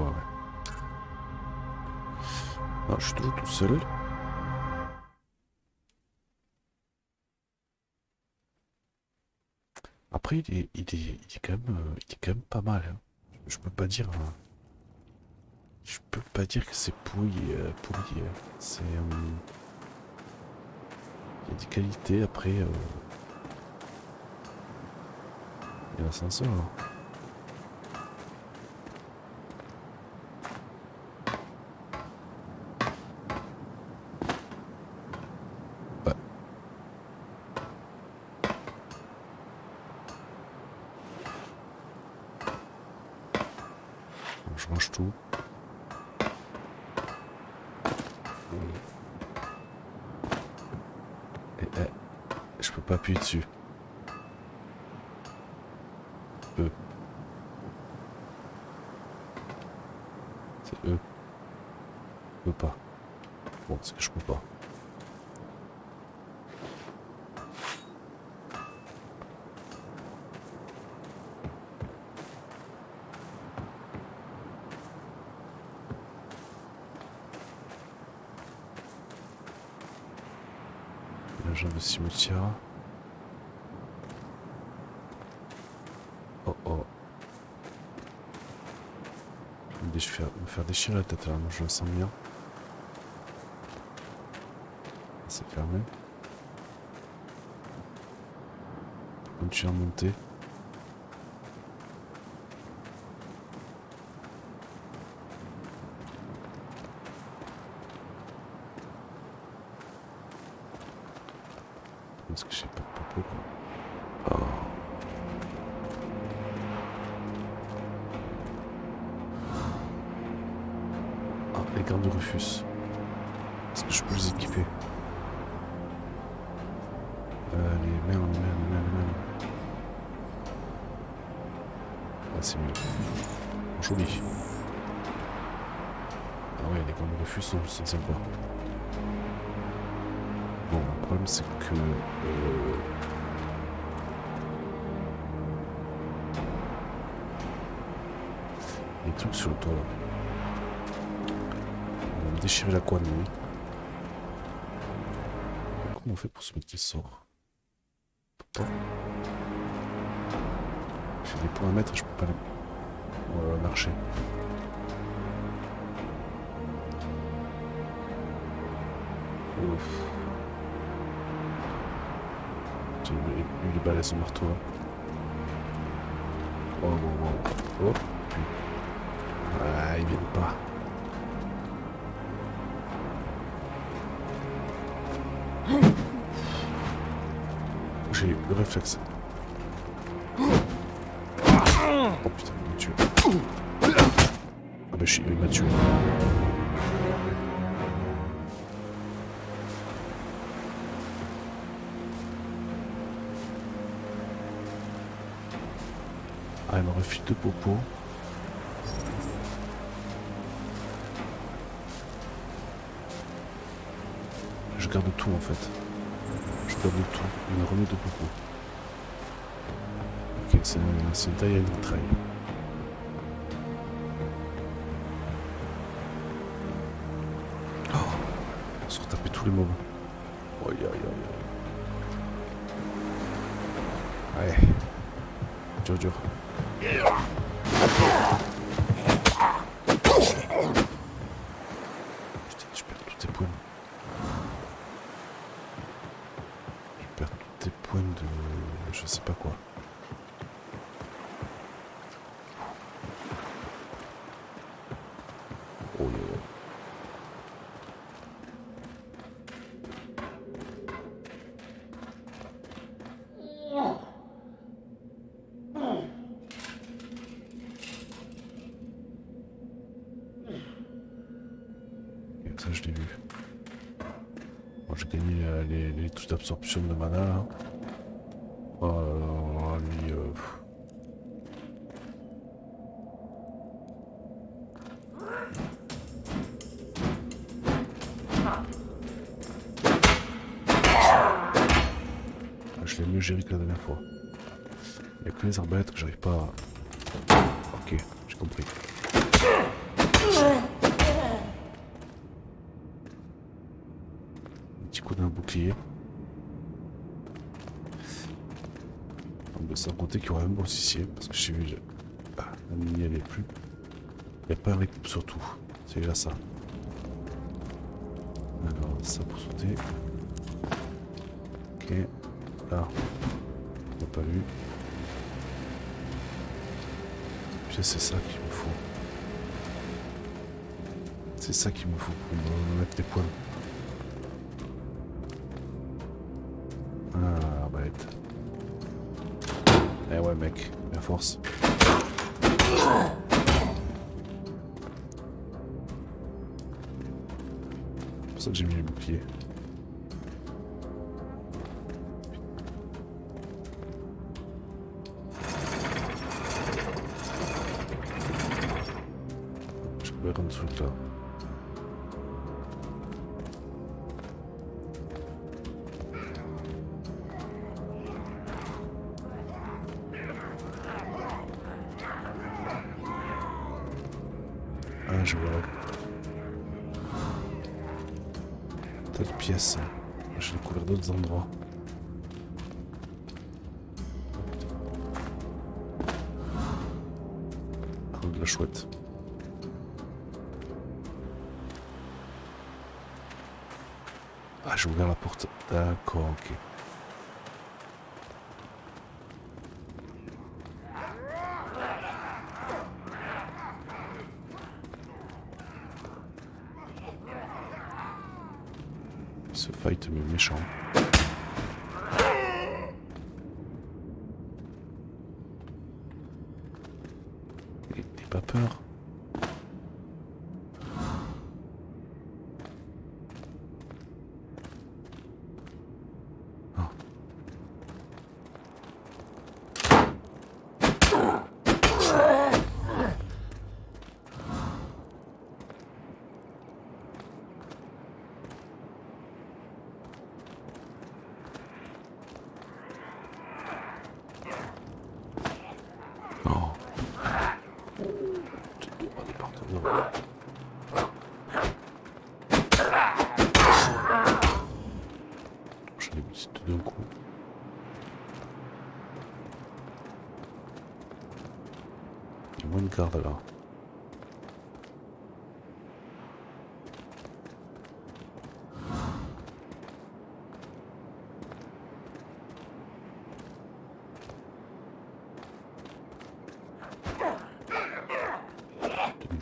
Speaker 1: Non, je suis toujours tout seul. Après, il est quand même pas mal. Hein. Je peux pas dire. Je peux pas dire que c'est pourri. C'est. Il y a des qualités. Après, il y a l'ascenseur. Je range tout. Et, je peux pas appuyer dessus. E. C'est E. Je peux pas. Bon, c'est que je peux pas. L'agent de cimetière. Oh oh. Je vais me faire déchirer la tête là, moi je le sens bien. C'est fermé. Continuer à monter. Parce que j'ai pas de popo quoi. Oh. Ah, les gardes de Rufus. Est-ce que je peux les équiper? Allez, merde. Ah, c'est mieux. Joli. Ah ouais, les gardes de Rufus sont sympas. Bon, le problème c'est que... les trucs sur le toit là. On va me déchirer la couenne, oui. Comment on fait pour se mettre les sorts? J'ai des points à mettre et je peux pas les marcher. Ouf. J'ai eu les balles à son marteau là. Oh. Ah, ils viennent pas. J'ai eu le réflexe. Oh putain, il m'a tué. Ah bah il m'a tué. Ah, il me refile de popo. Je garde tout en fait. Je garde tout. Il me remet de popo. Ok, c'est une taille à une traille. Oh, on se retapait tous les mobs. Aïe aïe aïe. Ouais. Dur. Putain, je perds tous tes points. Je perds tous tes points de... je sais pas quoi. Oh yeah. Ça je l'ai vu. Bon, j'ai gagné les trucs d'absorption de mana là. Oh là là, lui... je l'ai mieux géré que la dernière fois. Il n'y a que les arbalètes que j'arrive pas à... Ok, j'ai compris. Un petit coup d'un bouclier. Sans compter qu'il y aura un grossier, parce que j'ai vu... Ah, la mini elle est plus. Il n'y a pas un récup surtout. C'est déjà ça. Alors, ça pour sauter. Ok. Là. On n'a pas vu. Puis c'est ça qu'il me faut. C'est ça qu'il me faut pour me mettre les poils. Ah, bête. Eh ouais, mec, à force. C'est pour ça que j'ai mis le bouclier. Je peux rendre ce truc là. Ah, je vois. Telle pièce. J'ai découvert d'autres endroits. Oh, de la chouette. Ah, j'ai ouvert la porte. D'accord, ok. Ce fight me méchant. N'aie pas peur. Ah. Oh. Je l'ai mis tout d'un coup. Il y a moins de garde là.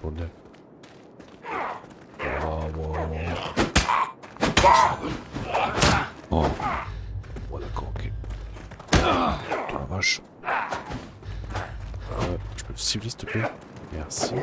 Speaker 1: Bordel. Oh. Oh d'accord, ok. Oh la vache. Je peux te cibler s'il te plaît? Merci.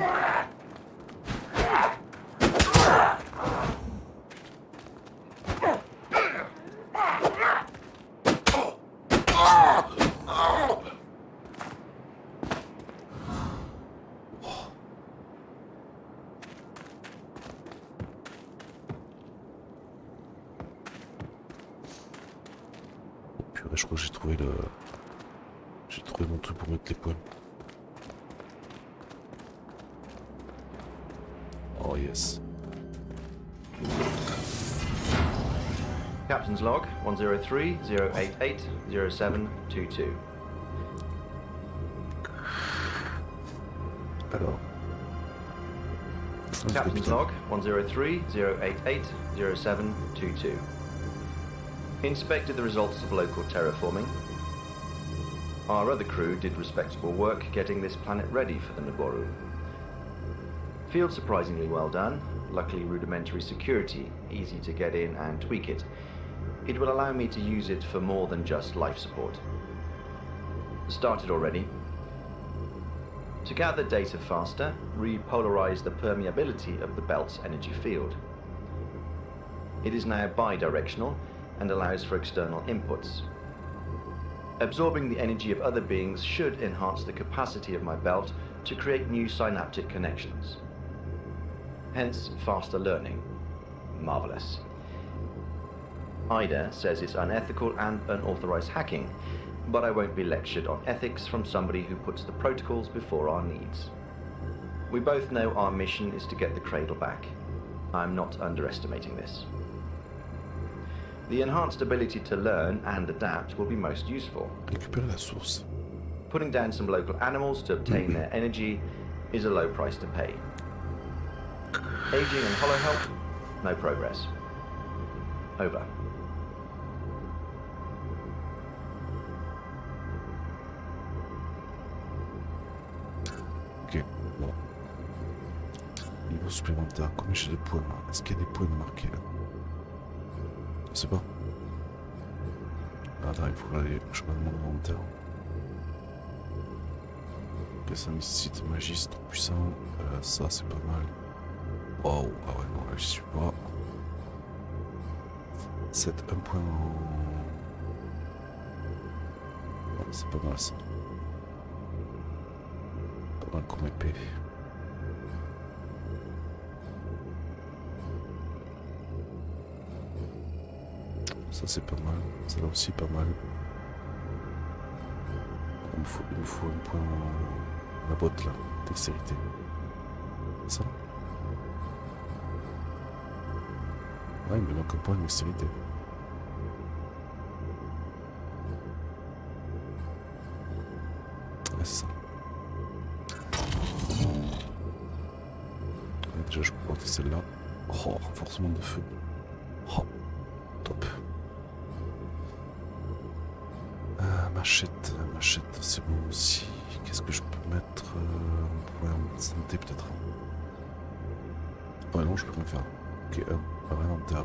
Speaker 1: Purée, je crois que j'ai trouvé le... J'ai trouvé mon truc pour mettre les poils. Oh yes.
Speaker 4: Captain's log 103-088-0722.
Speaker 1: Alors.
Speaker 4: Captain's log 103-088-0722. Inspected the results of local terraforming. Our other crew did respectable work getting this planet ready for the Naboru. Field surprisingly well done, luckily rudimentary security, easy to get in and tweak it. It will allow me to use it for more than just life support. Started already. To gather data faster, repolarize the permeability of the belt's energy field. It is now bidirectional and allows for external inputs. Absorbing the energy of other beings should enhance the capacity of my belt to create new synaptic connections. Hence, faster learning. Marvelous. Ida says it's unethical and unauthorized hacking, but I won't be lectured on ethics from somebody who puts the protocols before our needs. We both know our mission is to get the cradle back. I'm not underestimating this. The enhanced ability to learn and adapt will be most useful.
Speaker 1: Récupérer la source.
Speaker 4: Putting down some local animals to obtain their energy is a low price to pay. Aging and hollow help, no progress. Over.
Speaker 1: Ok, bon. Niveau supplémentaire, combien j'ai de points là? Est-ce qu'il y a des points marqués là? Je sais pas. Attends, il faut aller, je regarde mon inventaire. Ok, ça nécessite magie, c'est trop puissant. Ça, c'est pas mal. Wow, ah ouais, non, là, j'y suis pas. 7, 1 point en... Oh, c'est pas mal ça. Pas mal comme épée. Ça c'est pas mal, ça là aussi pas mal. Il me faut un point en... la botte là, dextérité. Ça. Ouais, il me manque un point de dextérité. Ouais, c'est ça. Ouais, déjà je peux porter celle-là. Oh, renforcement de feu. Oh, top. Machette, c'est bon aussi. Qu'est-ce que je peux mettre un point de santé peut-être. Ouais non, je peux rien faire. Ok, inventaire.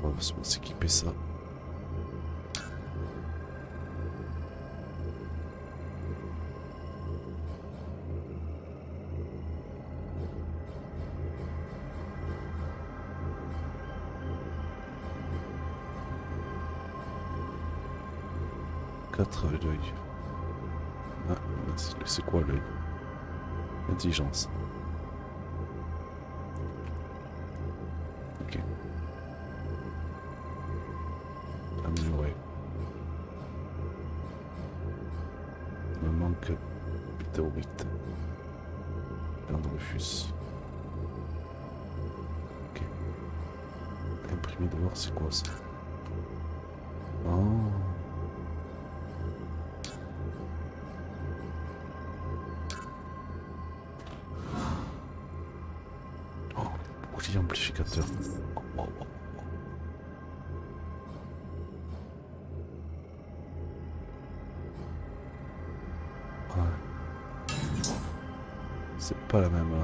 Speaker 1: On va s'équiper ça. L'œil. Ah, c'est quoi l'œil? Intelligence. Ok. Améliorer. Il me manque météorite. Refus. Ok. Imprimer d'abord, c'est quoi ça? Oh. Amplificateur. Oh, oh, oh. Ouais. C'est pas la même là.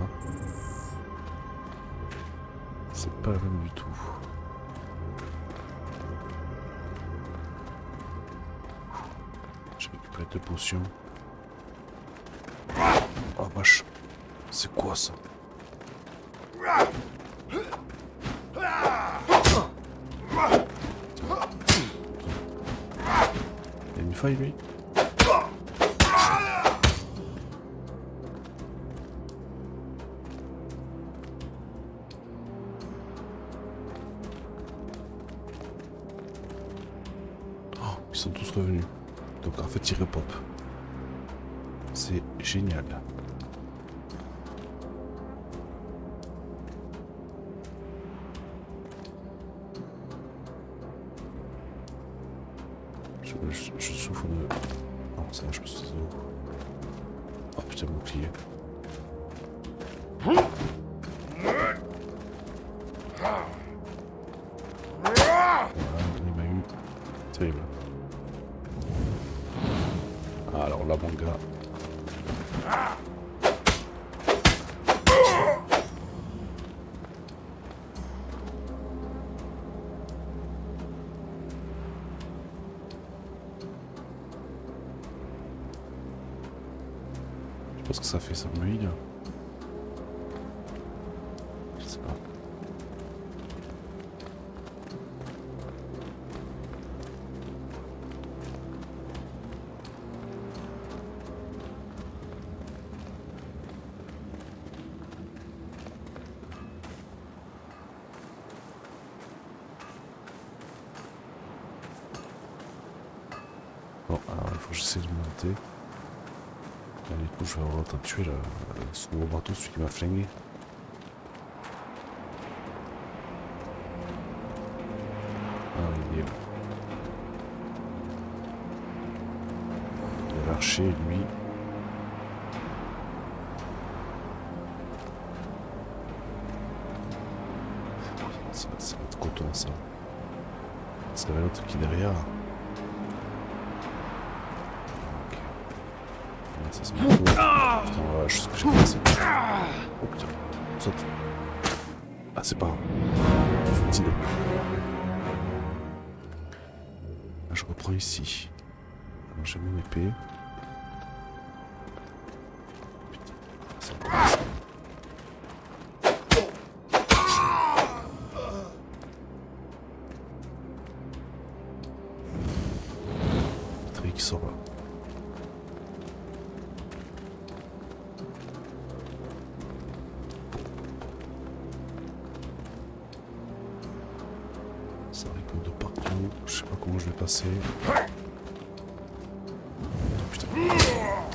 Speaker 1: C'est pas la même du tout. J'ai récupéré 2 potions. Oh vache. C'est quoi ça? Il y a une faille lui. Oh, ils sont tous revenus. Donc en fait ils repop. C'est génial. Je souffre de... Non, ça va, je me suis dit... Oh putain, bouclier. Voilà, il m'a eu. Terrible. Ah, alors là, mon gars... Je sais pas ce que ça fait, ça me là. Je sais pas. Bon, alors il faut que j'essaie de monter. Du coup, je vais avoir le temps de tuer ce gros bateau, celui qui m'a flingué. Ah, il est là. Il est là. marcher, lui. Ça va être coton, ça. Parce qu'il y avait l'autre qui est derrière. Ok. Là, ça se met. Putain, ouais, je sais ce que j'ai fait. Oh putain, saute. Ah, c'est pas grave. J'ai une idée. Là, je reprends ici. Alors, j'ai mon épée. Putain, ça commence. Qui sort là. Ça répond de partout. Je sais pas comment je vais passer. Putain.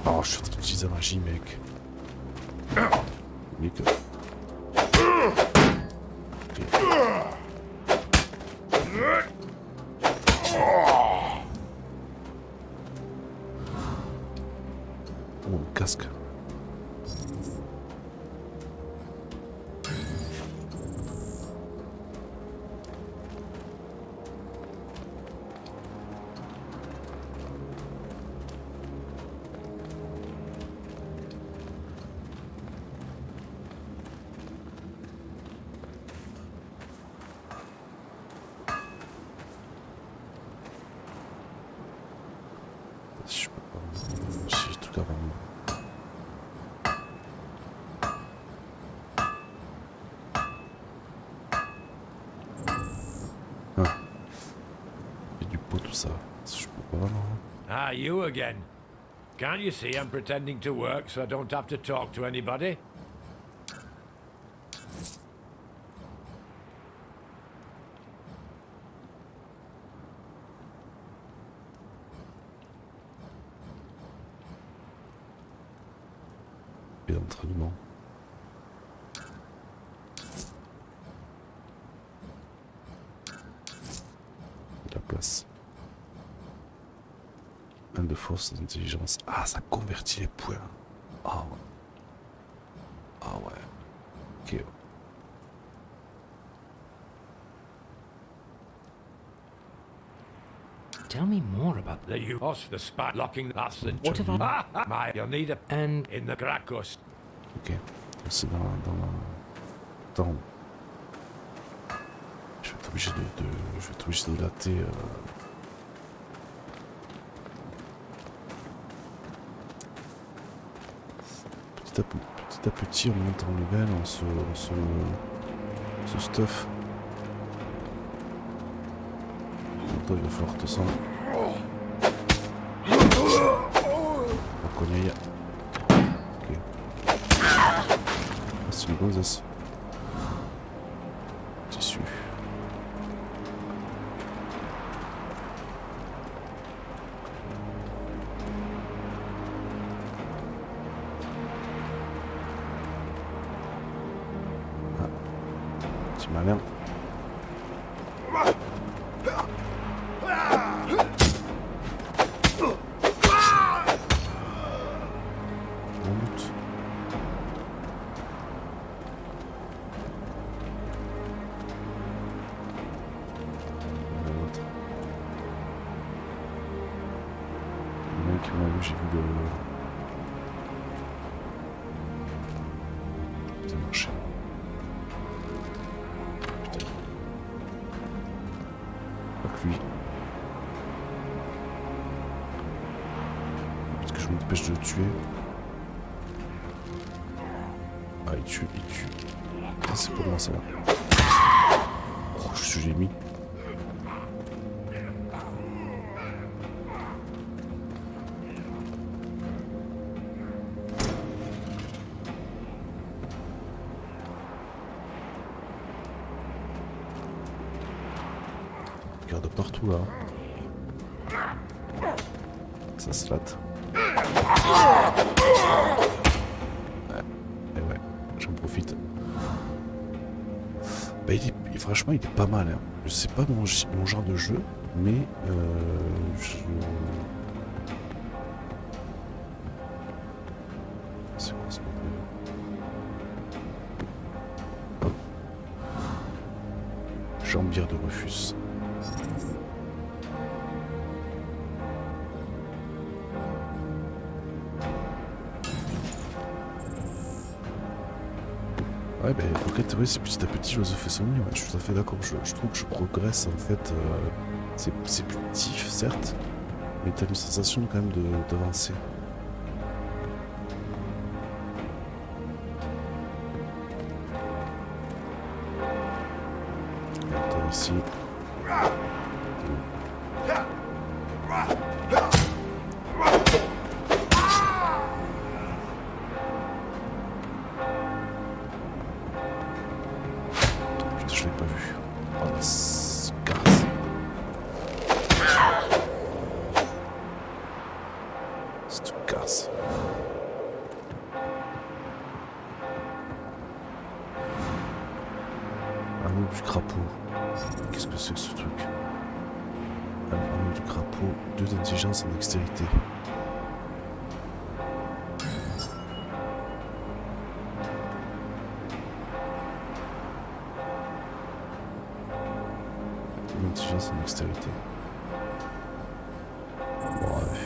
Speaker 1: Oh, je suis en train d'utiliser la magie, mec. Mec. Oh, le casque. Je peux pas. J'ai des trucs à vendre.
Speaker 14: Ah, you again. Can't you see I'm pretending to work so I don't have to talk to anybody?
Speaker 1: Et d'entraînement. La place. Un de force d'intelligence. Ah, ça convertit les points. Ah ouais. Ah ouais. Ok.
Speaker 6: Tell me more about
Speaker 14: The use the spot locking that's the
Speaker 6: What if I...
Speaker 14: my you'll need a
Speaker 6: And
Speaker 14: in the Krakos.
Speaker 1: Ok. C'est dans la... Je vais être obligé je vais être obligé de latter. Petit à petit, on monte en level, on se stuff. Bientôt, il va falloir te sens. Faut qu'on y aille. Ok. Ah, c'est une gonzesse. Tissu. Petit malin. J'ai vu le... Putain, marché. Putain. Pas que lui. Est-ce que je me dépêche de le tuer? Ah, il tue, il tue. Ah, c'est pour moi ça là. Oh, je suis mis. Regarde partout là. Ça se latte. Ouais, et ouais, j'en profite. Bah, franchement, il est pas mal. Hein. Je sais pas mon genre de jeu, mais C'est quoi ce bordel? Jambière de Rufus. Ouais, ben en fait, oui, c'est petit à petit, l'oiseau fait son nid. Ouais, je suis tout à fait d'accord. Je trouve que je progresse en fait. C'est plus petit, certes, mais t'as une sensation quand même d'avancer. Attends, ici. Putain, je l'ai pas vu. Oh, la casse. C'est tout casse. Anneau du crapaud. Qu'est-ce que c'est que ce truc? Anneau du crapaud, 2 d'intelligence en dextérité. Intelligence en dextérité. Ouais.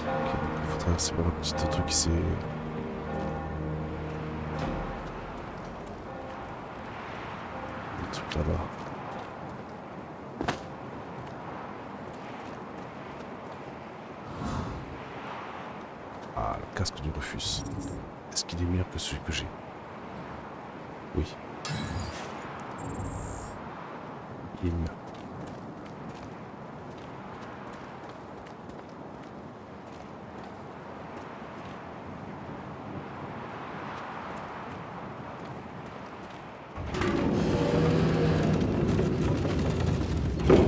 Speaker 1: Ok, donc il faut traverser par le petit truc qui s'est... Le truc là-bas. Ah, le casque du Rufus. Est-ce qu'il est meilleur que celui que j'ai? Oui. Il est mieux.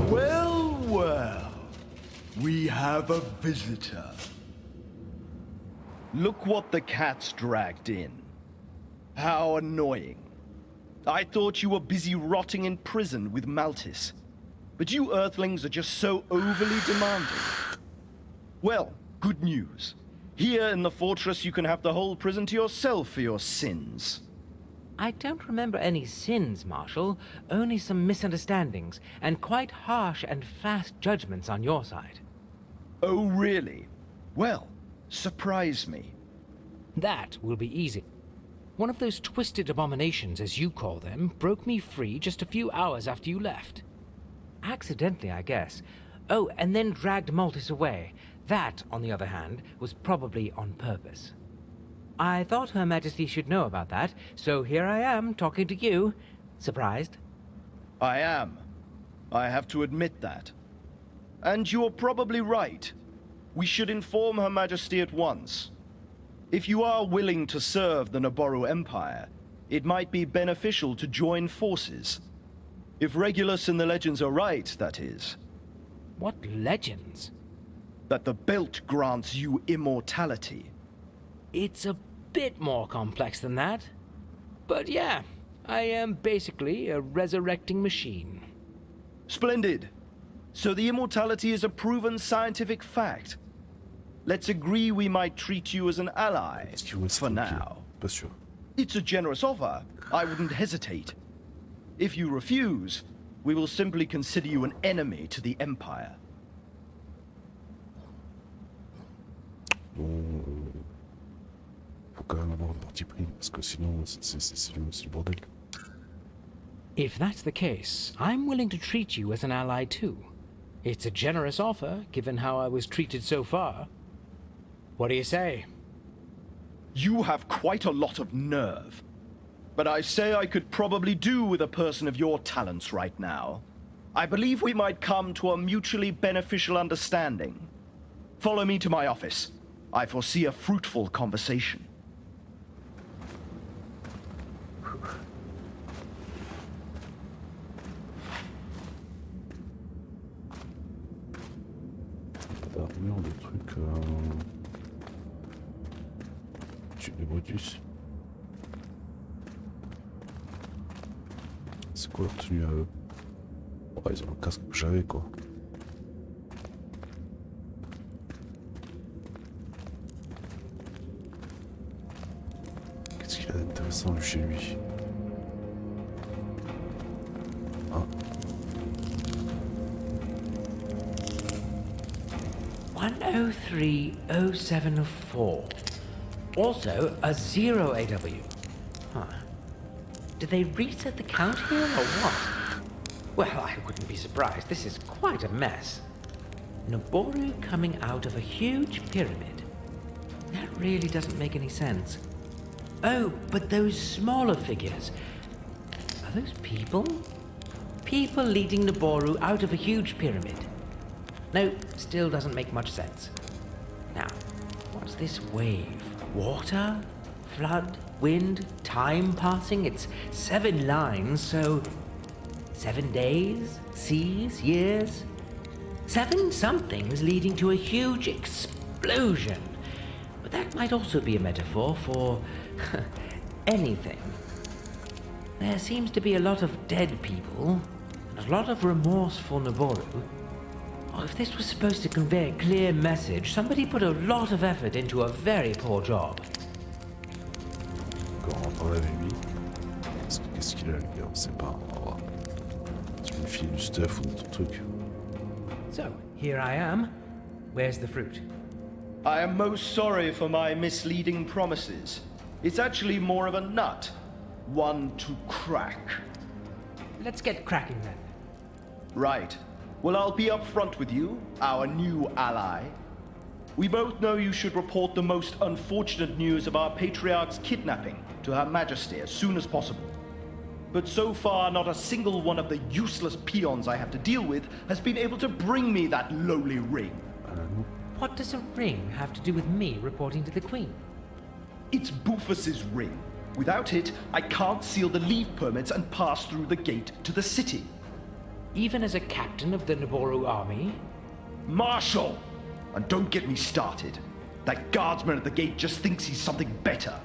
Speaker 11: Well, well. We have a visitor. Look what the cat's dragged in. How annoying. I thought you were busy rotting in prison with Maltis. But you Earthlings are just so overly demanding. Well, good news. Here in the fortress you can have the whole prison to yourself for your sins.
Speaker 6: I don't remember any sins, Marshal, only some misunderstandings, and quite harsh and fast judgments on your side.
Speaker 11: Oh, really? Well, surprise me.
Speaker 6: That will be easy. One of those twisted abominations, as you call them, broke me free just a few hours after you left. Accidentally, I guess. Oh, and then dragged Maltis away. That, on the other hand, was probably on purpose. I thought Her Majesty should know about that, so here I am, talking to you. Surprised?
Speaker 11: I am. I have to admit that. And you're probably right. We should inform Her Majesty at once. If you are willing to serve the Naboru Empire, it might be beneficial to join forces. If Regulus and the legends are right, that is.
Speaker 6: What legends?
Speaker 11: That the belt grants you immortality.
Speaker 6: It's a bit more complex than that. But yeah, I am basically a resurrecting machine.
Speaker 11: Splendid. So the immortality is a proven scientific fact. Let's agree we might treat you as an ally, for now. It's a generous offer. I wouldn't hesitate. If you refuse, we will simply consider you an enemy to the Empire.
Speaker 1: Bon, faut quand même avoir un parti pris, parce que sinon, c'est le bordel.
Speaker 6: If that's the case, I'm willing to treat you as an ally too. It's a generous offer, given how I was treated so far. What do you say?
Speaker 11: You have quite a lot of nerve. But I say I could probably do with a person of your talents right now. I believe we might come to a mutually beneficial understanding. Follow me to my office. I foresee a fruitful conversation.
Speaker 1: D'armure, des trucs... Les Brutus. C'est quoi leur tenue à eux? Oh, ils ont le casque que j'avais quoi. Intéressant lui chez lui. Ah.
Speaker 6: 1030704. Also a 0AW. Huh. Did they reset the count here or what? Well, I wouldn't be surprised. This is quite a mess. Naboru coming out of a huge pyramid. That really doesn't make any sense. Oh, but those smaller figures. Are those people? People leading Naboru out of a huge pyramid. No, still doesn't make much sense. Now, what's this wave? Water? Flood? Wind? Time passing? It's 7 lines, so 7 days? Seas? Years? 7 somethings leading to a huge explosion. But that might also be a metaphor for anything. There seems to be a lot of dead people, and a lot of remorse for Naboru. Oh, if this was supposed to convey a clear message, somebody put a lot of effort into a very poor job.
Speaker 1: Encore on va parler avec lui. Qu'est-ce qu'il a, le gars? On sait pas. On va voir. Tu me files du stuff ou d'autres trucs.
Speaker 6: So, here I am. Where's the fruit?
Speaker 11: I am most sorry for my misleading promises. It's actually more of a nut. One to crack.
Speaker 6: Let's get cracking then.
Speaker 11: Right. Well, I'll be upfront with you, our new ally. We both know you should report the most unfortunate news of our Patriarch's kidnapping to Her Majesty as soon as possible. But so far, not a single one of the useless peons I have to deal with has been able to bring me that lowly ring.
Speaker 6: What does a ring have to do with me reporting to the Queen?
Speaker 11: It's Bufus's ring. Without it, I can't seal the leave permits and pass through the gate to the city.
Speaker 6: Even as a captain of the Naboru army?
Speaker 11: Marshal! And don't get me started. That guardsman at the gate just thinks he's something better.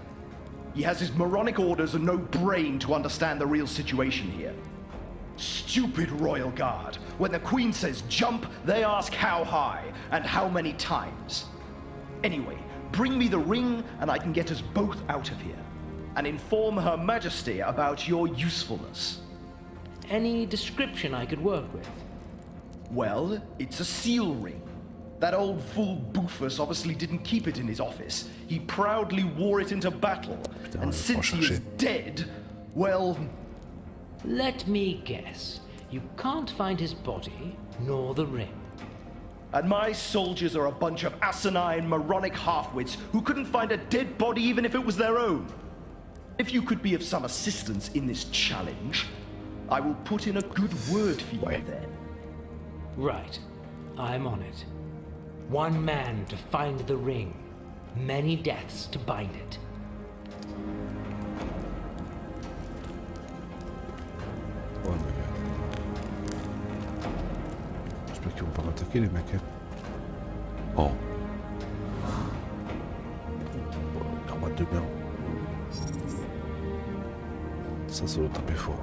Speaker 11: He has his moronic orders and no brain to understand the real situation here. Stupid royal guard. When the Queen says jump, they ask how high and how many times. Anyway, bring me the ring and I can get us both out of here. And inform Her Majesty about your usefulness.
Speaker 6: Any description I could work with?
Speaker 11: Well, it's a seal ring. That old fool Bufus obviously didn't keep it in his office. He proudly wore it into battle. And since he is dead, well...
Speaker 6: Let me guess. You can't find his body, nor the ring.
Speaker 11: And my soldiers are a bunch of asinine, moronic halfwits who couldn't find a dead body even if it was their own. If you could be of some assistance in this challenge, I will put in a good word for you then.
Speaker 6: Right. I'm on it. 1 man to find the ring. Many deaths to bind it.
Speaker 1: Ouais, mais... J'espère qu'ils vont pas m'attaquer, les mecs. Oh. Armade de bien. Ça doit taper fort.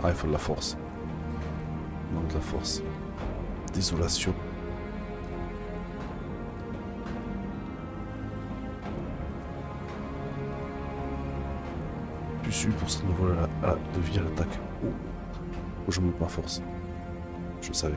Speaker 1: Ah, il faut de la force. Non, de la force. Désolation. Je suis pour ce niveau de vie à l'attaque. Oh, je monte ma force. Je savais.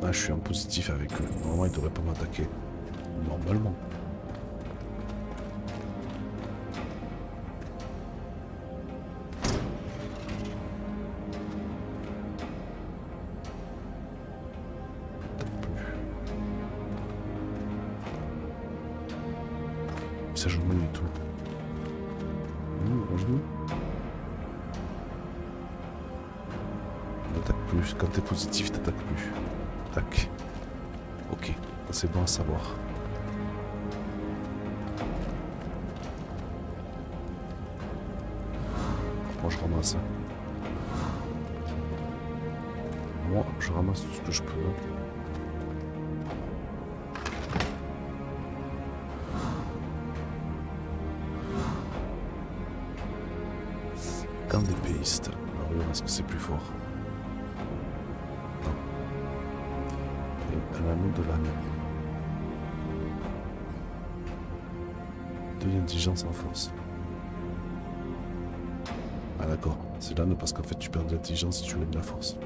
Speaker 1: Ah, je suis en positif avec eux. Normalement, ils devraient pas m'attaquer. Normalement. Ça joue mal du tout. Bonjour. N'attaque plus. Quand t'es positif, t'attaques plus. Tac. Ok. C'est bon à savoir. Moi je ramasse. Moi je ramasse tout ce que je peux. Camp d'épéiste. Alors oui, est-ce que c'est plus fort? Non. Un anneau de l'âne. 2 d'intelligence en force. Ah d'accord, c'est l'âne parce qu'en fait tu perds de l'intelligence si tu gagnes de la force.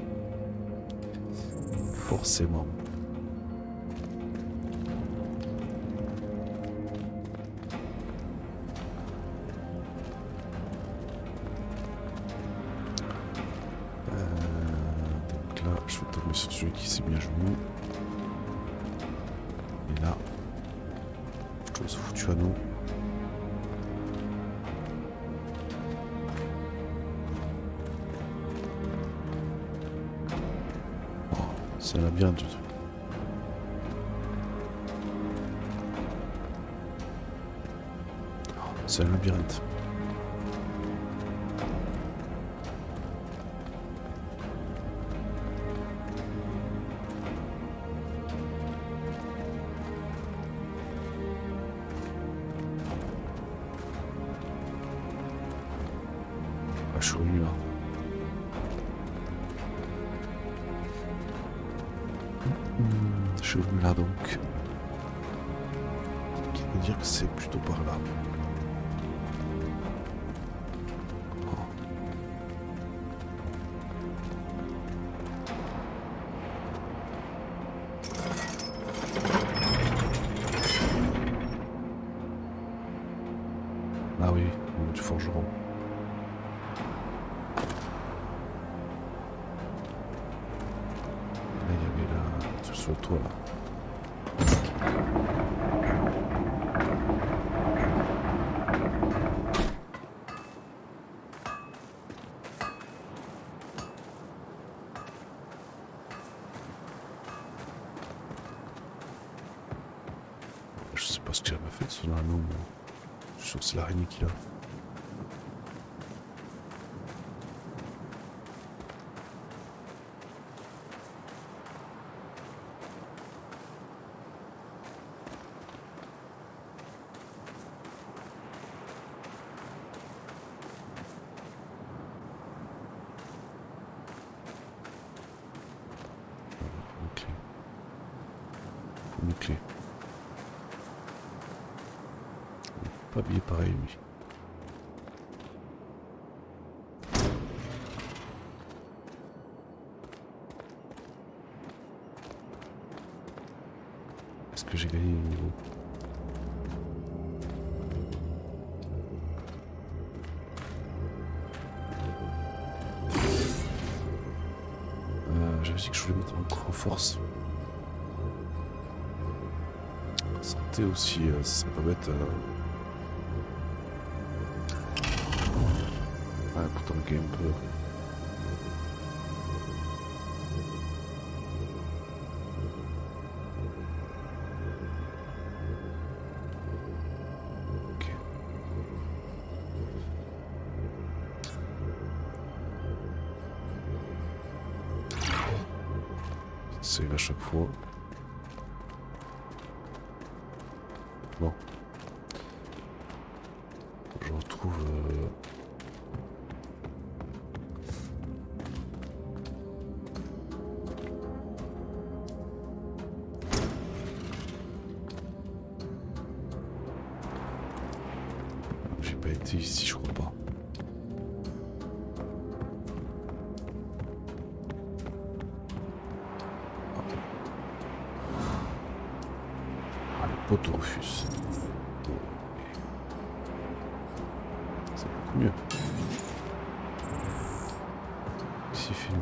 Speaker 1: Forcément. Donc là, je vais tomber sur celui qui s'est mis à genoux. Et là, je te foutu anneau. C'est un labyrinthe du truc. C'est un labyrinthe. Ah, je suis revenu là. Je suis revenu là donc. Ce qui veut dire que c'est plutôt par là. Ah oui, du forgeron. Là, il y avait là, sur le toit là. Je sais pas ce qu'il m'a fait de son anneau, mais je suis sûr que c'est l'araignée qu'il a. Ok. Une clé. Pas habillé pareil lui. Est-ce que j'ai gagné le niveau? J'avais dit que je voulais mettre encore en force. Santé aussi, ça serait pas bête. Ah, pour tanker un peu. Ok. C'est à chaque fois. Bon. Je retrouve... J'ai pas été ici, je crois pas. Ah, le poteau refuse. C'est beaucoup mieux. Ici, film.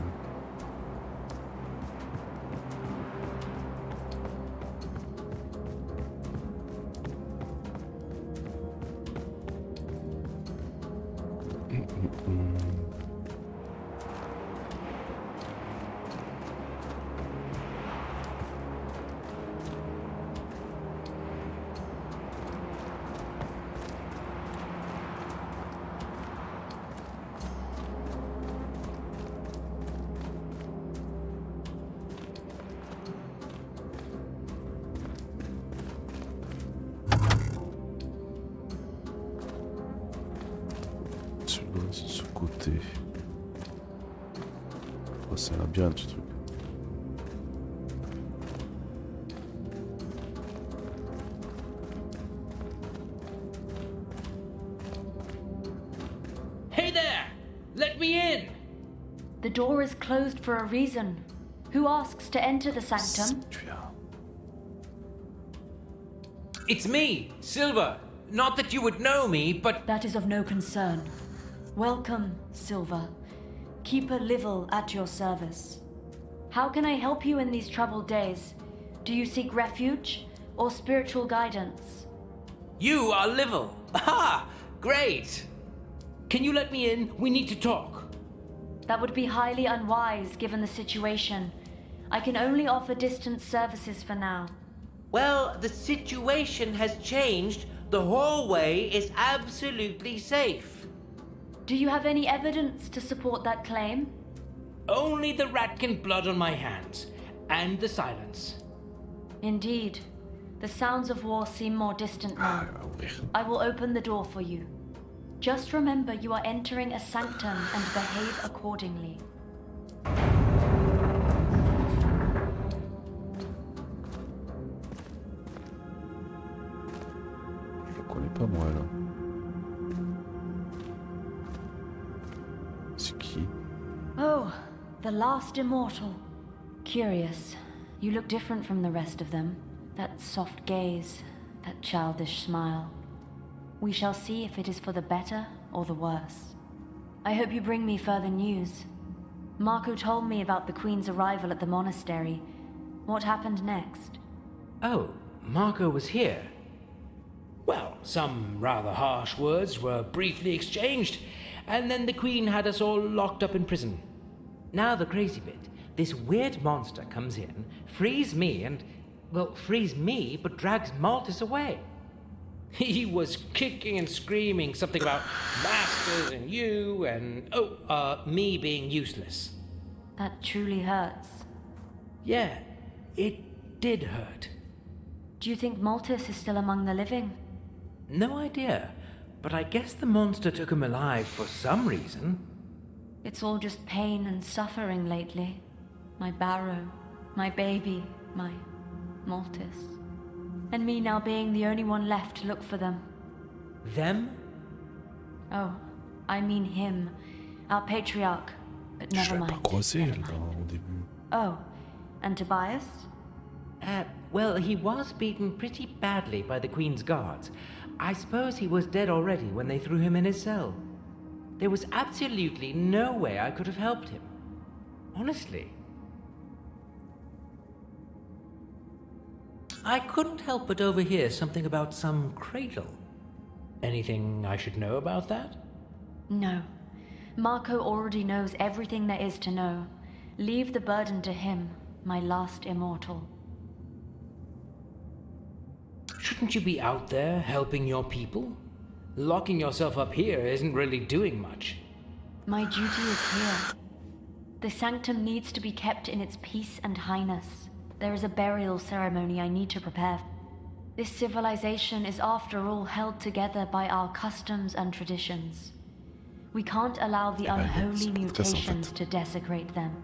Speaker 1: celui-là, c'est de ce côté. Oh, c'est un labyrinthe ce truc.
Speaker 6: Hey there! Let me in!
Speaker 5: The door is closed for a reason. Who asks to enter the sanctum?
Speaker 6: It's me, Silver. Not that you would know me, but...
Speaker 5: That is of no concern. Welcome, Silver. Keeper Livel at your service. How can I help you in these troubled days? Do you seek refuge or spiritual guidance?
Speaker 6: You are Livel. Aha! Great! Can you let me in? We need to talk.
Speaker 5: That would be highly unwise given the situation. I can only offer distance services for now.
Speaker 6: Well, the situation has changed. The hallway is absolutely safe.
Speaker 5: Do you have any evidence to support that claim?
Speaker 6: Only the ratkin blood on my hands, and the silence.
Speaker 5: Indeed. The sounds of war seem more distant now. I will open the door for you. Just remember you are entering a sanctum and behave accordingly.
Speaker 1: Je le connais pas moi là. C'est qui?
Speaker 5: Oh, the last immortal. Curious. You look different from the rest of them. That soft gaze, that childish smile. We shall see if it is for the better or the worse. I hope you bring me further news. Marco told me about the Queen's arrival at the monastery. What happened next?
Speaker 6: Oh, Marco was here. Well, some rather harsh words were briefly exchanged, and then the Queen had us all locked up in prison. Now the crazy bit. This weird monster comes in, frees me and... well, frees me, but drags Malthus away. He was kicking and screaming something about masters and you and... me being useless.
Speaker 5: That truly hurts.
Speaker 6: Yeah, it did hurt.
Speaker 5: Do you think Malthus is still among the living?
Speaker 6: No idea, but I guess the monster took him alive for some reason.
Speaker 5: It's all just pain and suffering lately. My Barrow, my baby, my Malthus. And me now being the only one left to look for them.
Speaker 6: Them?
Speaker 5: Oh, I mean him. Our patriarch. But never mind. Never mind. Oh, and Tobias?
Speaker 6: Well, he was beaten pretty badly by the Queen's guards. I suppose he was dead already when they threw him in his cell. There was absolutely no way I could have helped him. Honestly. I couldn't help but overhear something about some cradle. Anything I should know about that?
Speaker 5: No. Marco already knows everything there is to know. Leave the burden to him, my last immortal.
Speaker 6: Shouldn't you be out there helping your people? Locking yourself up here isn't really doing much.
Speaker 5: My duty is here. The sanctum needs to be kept in its peace and highness. There is a burial ceremony I need to prepare. This civilization is after all held together by our customs and traditions. We can't allow the unholy mutations to desecrate them.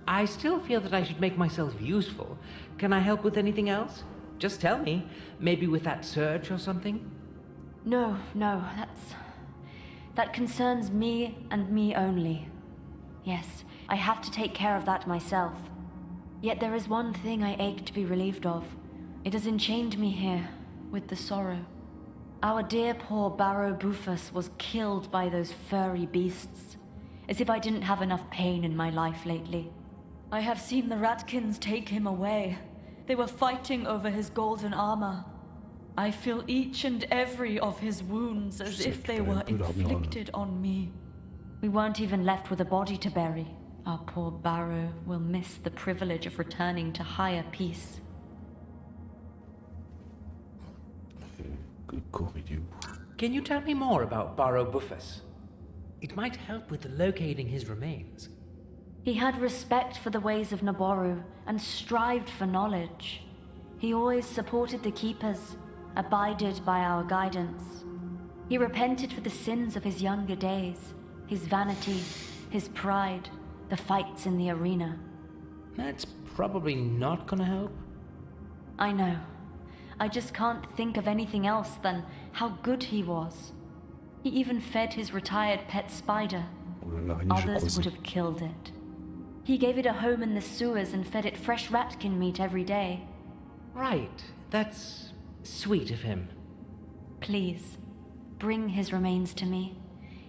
Speaker 6: I still feel that I should make myself useful. Can I help with anything else? Just tell me. Maybe with that search or something?
Speaker 5: No, that concerns me and me only. Yes, I have to take care of that myself. Yet there is one thing I ache to be relieved of. It has enchained me here, with the sorrow. Our dear poor Barrow Bufus was killed by those furry beasts. As if I didn't have enough pain in my life lately. I have seen the Ratkins take him away. They were fighting over his golden armor. I feel each and every of his wounds as if they were inflicted on me. We weren't even left with a body to bury. Our poor Barrow will miss the privilege of returning to higher peace.
Speaker 6: Can you tell me more about Barrow Bufus? It might help with locating his remains.
Speaker 5: He had respect for the ways of Naboru and strived for knowledge. He always supported the Keepers, abided by our guidance. He repented for the sins of his younger days, his vanity, his pride, the fights in the arena.
Speaker 6: That's probably not gonna help.
Speaker 5: I know. I just can't think of anything else than how good he was. He even fed his retired pet spider. Others would have killed it. He gave it a home in the sewers and fed it fresh ratkin meat every day.
Speaker 6: Right, that's sweet of him.
Speaker 5: Please, bring his remains to me.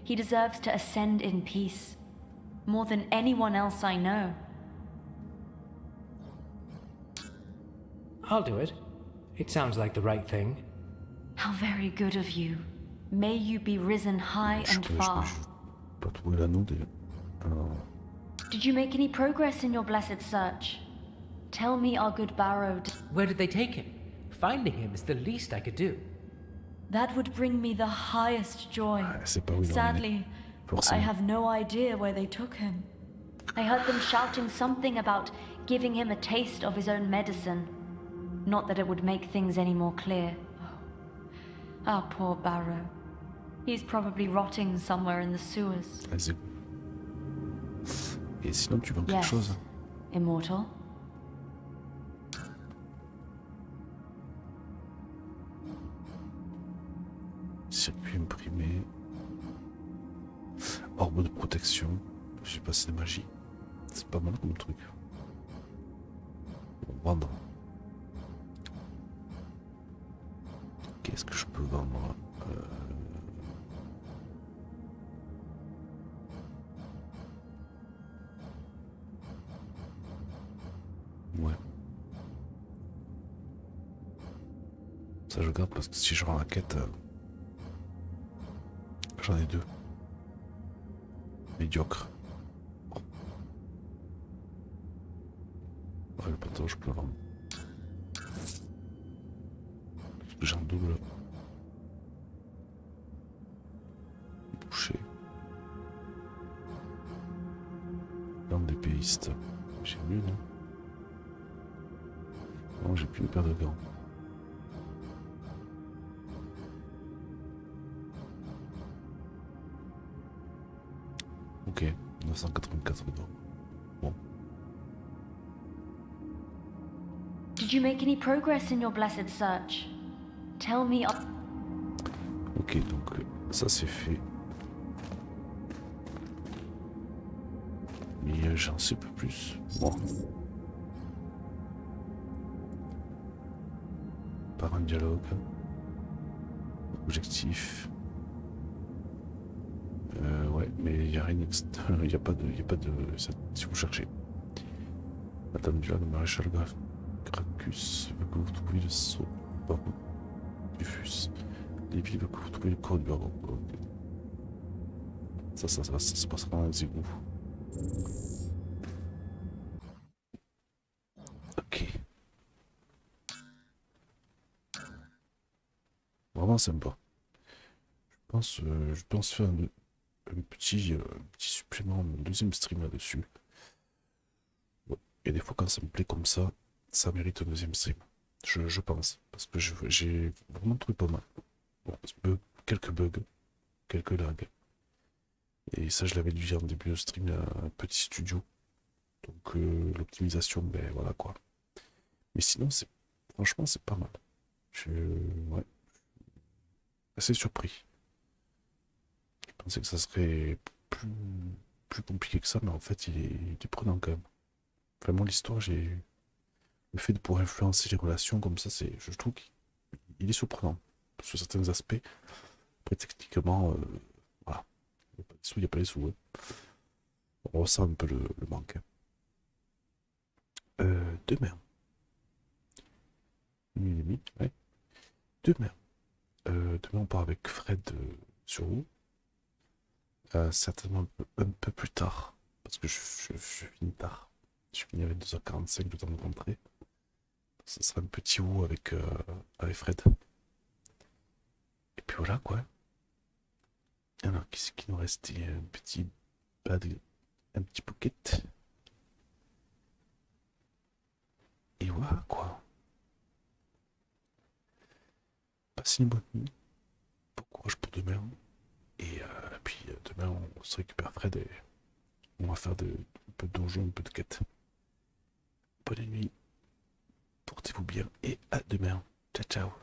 Speaker 5: He deserves to ascend in peace, more than anyone else I know.
Speaker 6: I'll do it. It sounds like the right thing.
Speaker 5: How very good of you. May you be risen high and far.
Speaker 1: Pas trouvé l'anneau déjà. Alors,
Speaker 5: Did you make any progress in your blessed search? Tell me our good Barrow.
Speaker 6: Where did they take him? Finding him is the least I could do.
Speaker 5: That would bring me the highest joy.
Speaker 1: c'est pas où il en est.
Speaker 5: Sadly, I
Speaker 1: Forcément.
Speaker 5: have no idea where they took him. I heard them shouting something about giving him a taste of his own medicine. Not that it would make things any more clear. Our poor Barrow. He's probably rotting somewhere in the sewers.
Speaker 1: Vas-y. Et sinon, tu vends quelque
Speaker 5: Yes,
Speaker 1: chose?
Speaker 5: immortal.
Speaker 1: Circuit imprimé. Orbe de protection. Je sais pas si c'est magie. C'est pas mal comme truc. On va vendre. Qu'est-ce que je peux vendre? Ouais. Ça je garde parce que si je rends la quête, j'en ai deux. Médiocre. Ouais, le pantalon je peux le vendre. Parce que j'ai un double. Boucher. Lampe d'épéiste. J'ai mieux, non? Non, j'ai plus une paire de gants. Ok, 984 d'or. Bon.
Speaker 5: Did you make any progress in your blessed search? Tell me.
Speaker 1: Ok, donc ça c'est fait. Mais j'en sais pas plus. Bon. Par un dialogue. Objectif. Ouais, mais il n'y a rien il n'y a pas de. Si vous cherchez. Madame du lac, maréchal Gracchus veut que vous trouviez le sceau. Du fus. Lévi veut que vous trouviez le corps du barreau. Okay. Ça se passera dans les égouts. Ok. Vraiment sympa. Je pense faire un petit supplément, un deuxième stream là-dessus. Ouais. Et des fois quand ça me plaît comme ça mérite un deuxième stream. Je pense. Parce que j'ai vraiment trouvé pas mal. Bon, quelques bugs, quelques lags. Et ça je l'avais dit en début de stream, un petit studio. Donc l'optimisation, ben voilà quoi. Mais sinon franchement c'est pas mal. Ouais. Assez surpris. Je pensais que ça serait plus compliqué que ça, mais en fait il est prenant quand même. Vraiment l'histoire, le fait de pouvoir influencer les relations comme ça, je trouve qu'il est surprenant sur certains aspects. Après techniquement, voilà, il n'y a pas les sous. Hein. On ressent un peu le manque. Demain. Minuit et demi, ouais. Demain on part avec Fred sur vous. Certainement un peu plus tard. Parce que je finis tard. Je finis avec 2h45 le temps de rentrer. Ça sera un petit ou avec Fred. Et puis voilà quoi. Alors qu'est-ce qu'il nous reste? Un petit pocket. Et voilà quoi. passez une bonne nuit. Bon courage pour demain. Et puis demain, on se récupère Fred et on va faire un peu de donjon, un peu de quête. Bonne nuit. Portez-vous bien et à demain. Ciao, ciao.